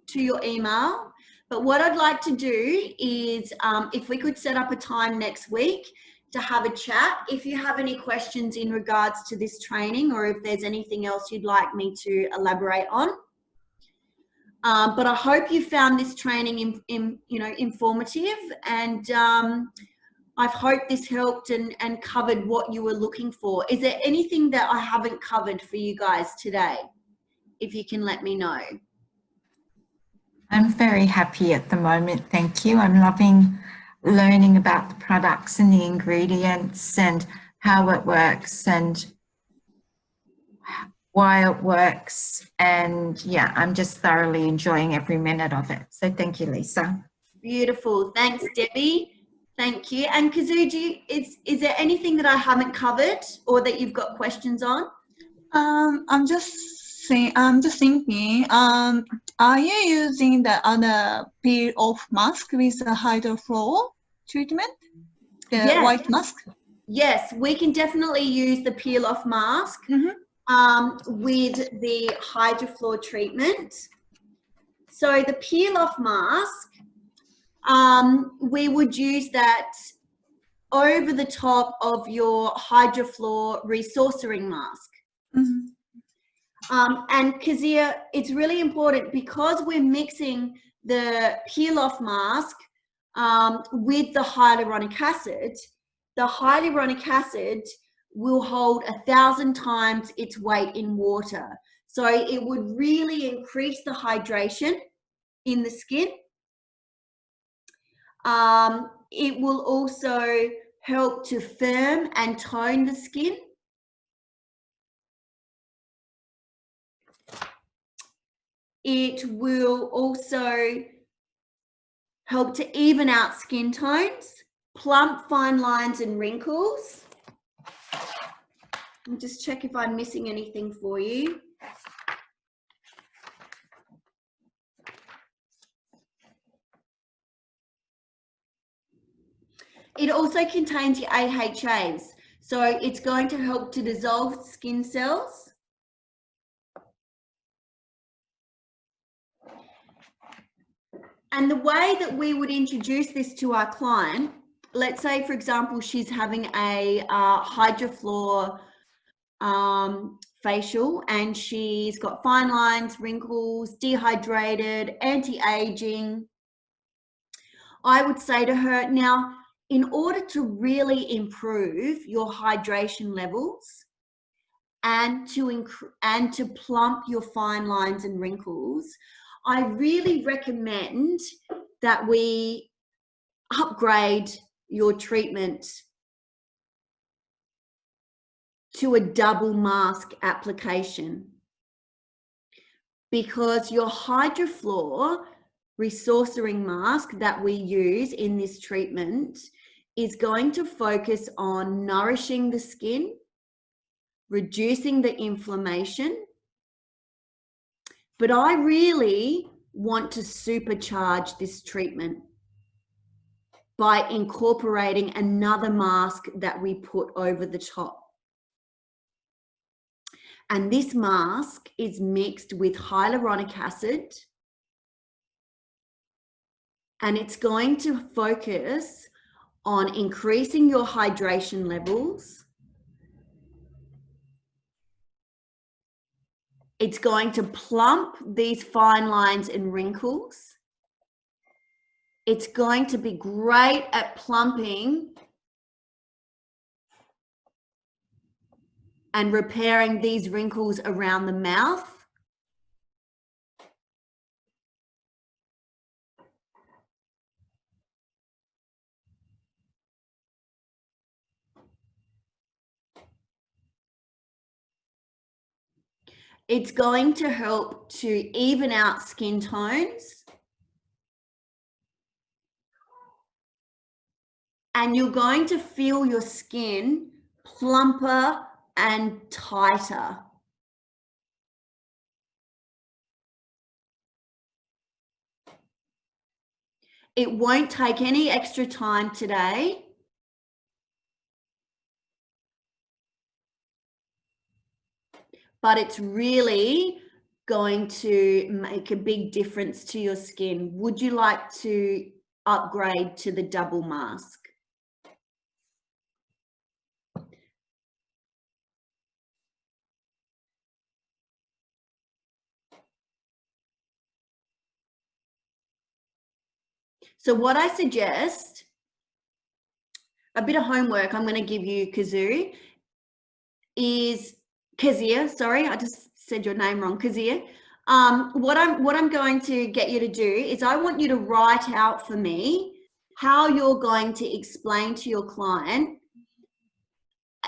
to your email. But what I'd like to do is if we could set up a time next week to have a chat. If you have any questions in regards to this training, or if there's anything else you'd like me to elaborate on. But I hope you found this training informative, and I hope this helped and covered what you were looking for. Is there anything that I haven't covered for you guys today? If you can let me know. I'm very happy at the moment, thank you. I'm loving learning about the products and the ingredients and how it works and why it works. And yeah, I'm just thoroughly enjoying every minute of it. So thank you, Lisa. Beautiful. Thanks, Debbie. Thank you. And Kazoo, is there anything that I haven't covered or that you've got questions on? I'm just thinking, are you using the other peel-off mask with the Hydraflore treatment, the white mask? Yes, we can definitely use the peel-off mask with the Hydraflore treatment. So the peel-off mask, we would use that over the top of your Hydraflore Resurfacing Mask. And Kazia, it's really important because we're mixing the peel-off mask with the hyaluronic acid. The hyaluronic acid will hold 1,000 times its weight in water. So it would really increase the hydration in the skin. It will also help to firm and tone the skin. It will also help to even out skin tones, plump fine lines and wrinkles. I'll just check if I'm missing anything for you. It also contains your AHAs, so it's going to help to dissolve skin cells. And the way that we would introduce this to our client, let's say, for example, she's having a Hydraflore facial and she's got fine lines, wrinkles, dehydrated, anti-aging. I would say to her, now, in order to really improve your hydration levels and to plump your fine lines and wrinkles, I really recommend that we upgrade your treatment to a double mask application, because your Hydraflore Resurfacing Mask that we use in this treatment is going to focus on nourishing the skin, reducing the inflammation. But I really want to supercharge this treatment by incorporating another mask that we put over the top. And this mask is mixed with hyaluronic acid, and it's going to focus on increasing your hydration levels. It's going to plump these fine lines and wrinkles. It's going to be great at plumping and repairing these wrinkles around the mouth. It's going to help to even out skin tones. And you're going to feel your skin plumper and tighter. It won't take any extra time today. but it's really going to make a big difference to your skin. Would you like to upgrade to the double mask? So what I suggest, a bit of homework I'm going to give you, Kezia, sorry, I just said your name wrong, Kezia. What I'm going to get you to do is I want you to write out for me how you're going to explain to your client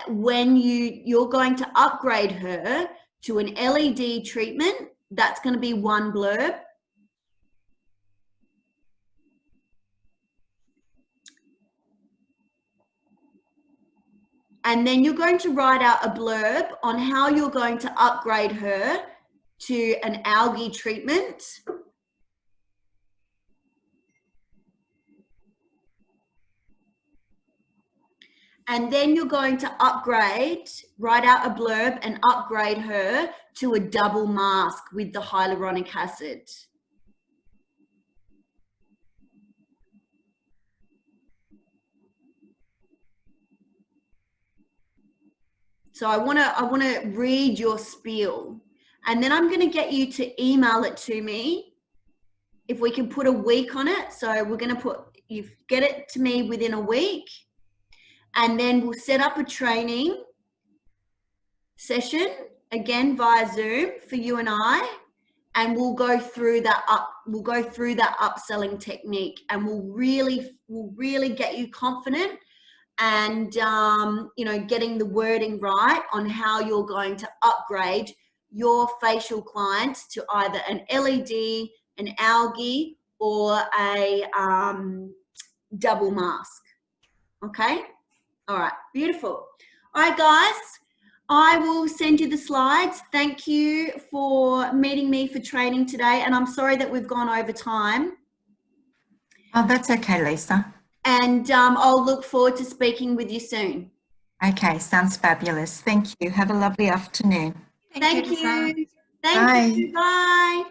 when you're going to upgrade her to an LED treatment. That's going to be one blurb. And then you're going to write out a blurb on how you're going to upgrade her to an algae treatment. And then you're going to write out a blurb and upgrade her to a double mask with the hyaluronic acid. So I want to read your spiel, and then I'm going to get you to email it to me. If we can put a week on it, so we're going to you get it to me within a week, and then we'll set up a training session again via Zoom for you and I, and we'll go through that upselling technique, and we'll really get you confident and you know, getting the wording right on how you're going to upgrade your facial clients to either an LED, an algae, or a double mask. Okay, all right, beautiful. All right, guys, I will send you the slides. Thank you for meeting me for training today, and I'm sorry that we've gone over time. Oh, that's okay, Lisa. And I'll look forward to speaking with you soon. Okay, sounds fabulous. Thank you. Have a lovely afternoon. Thank you. Lisa. Thank you. Bye.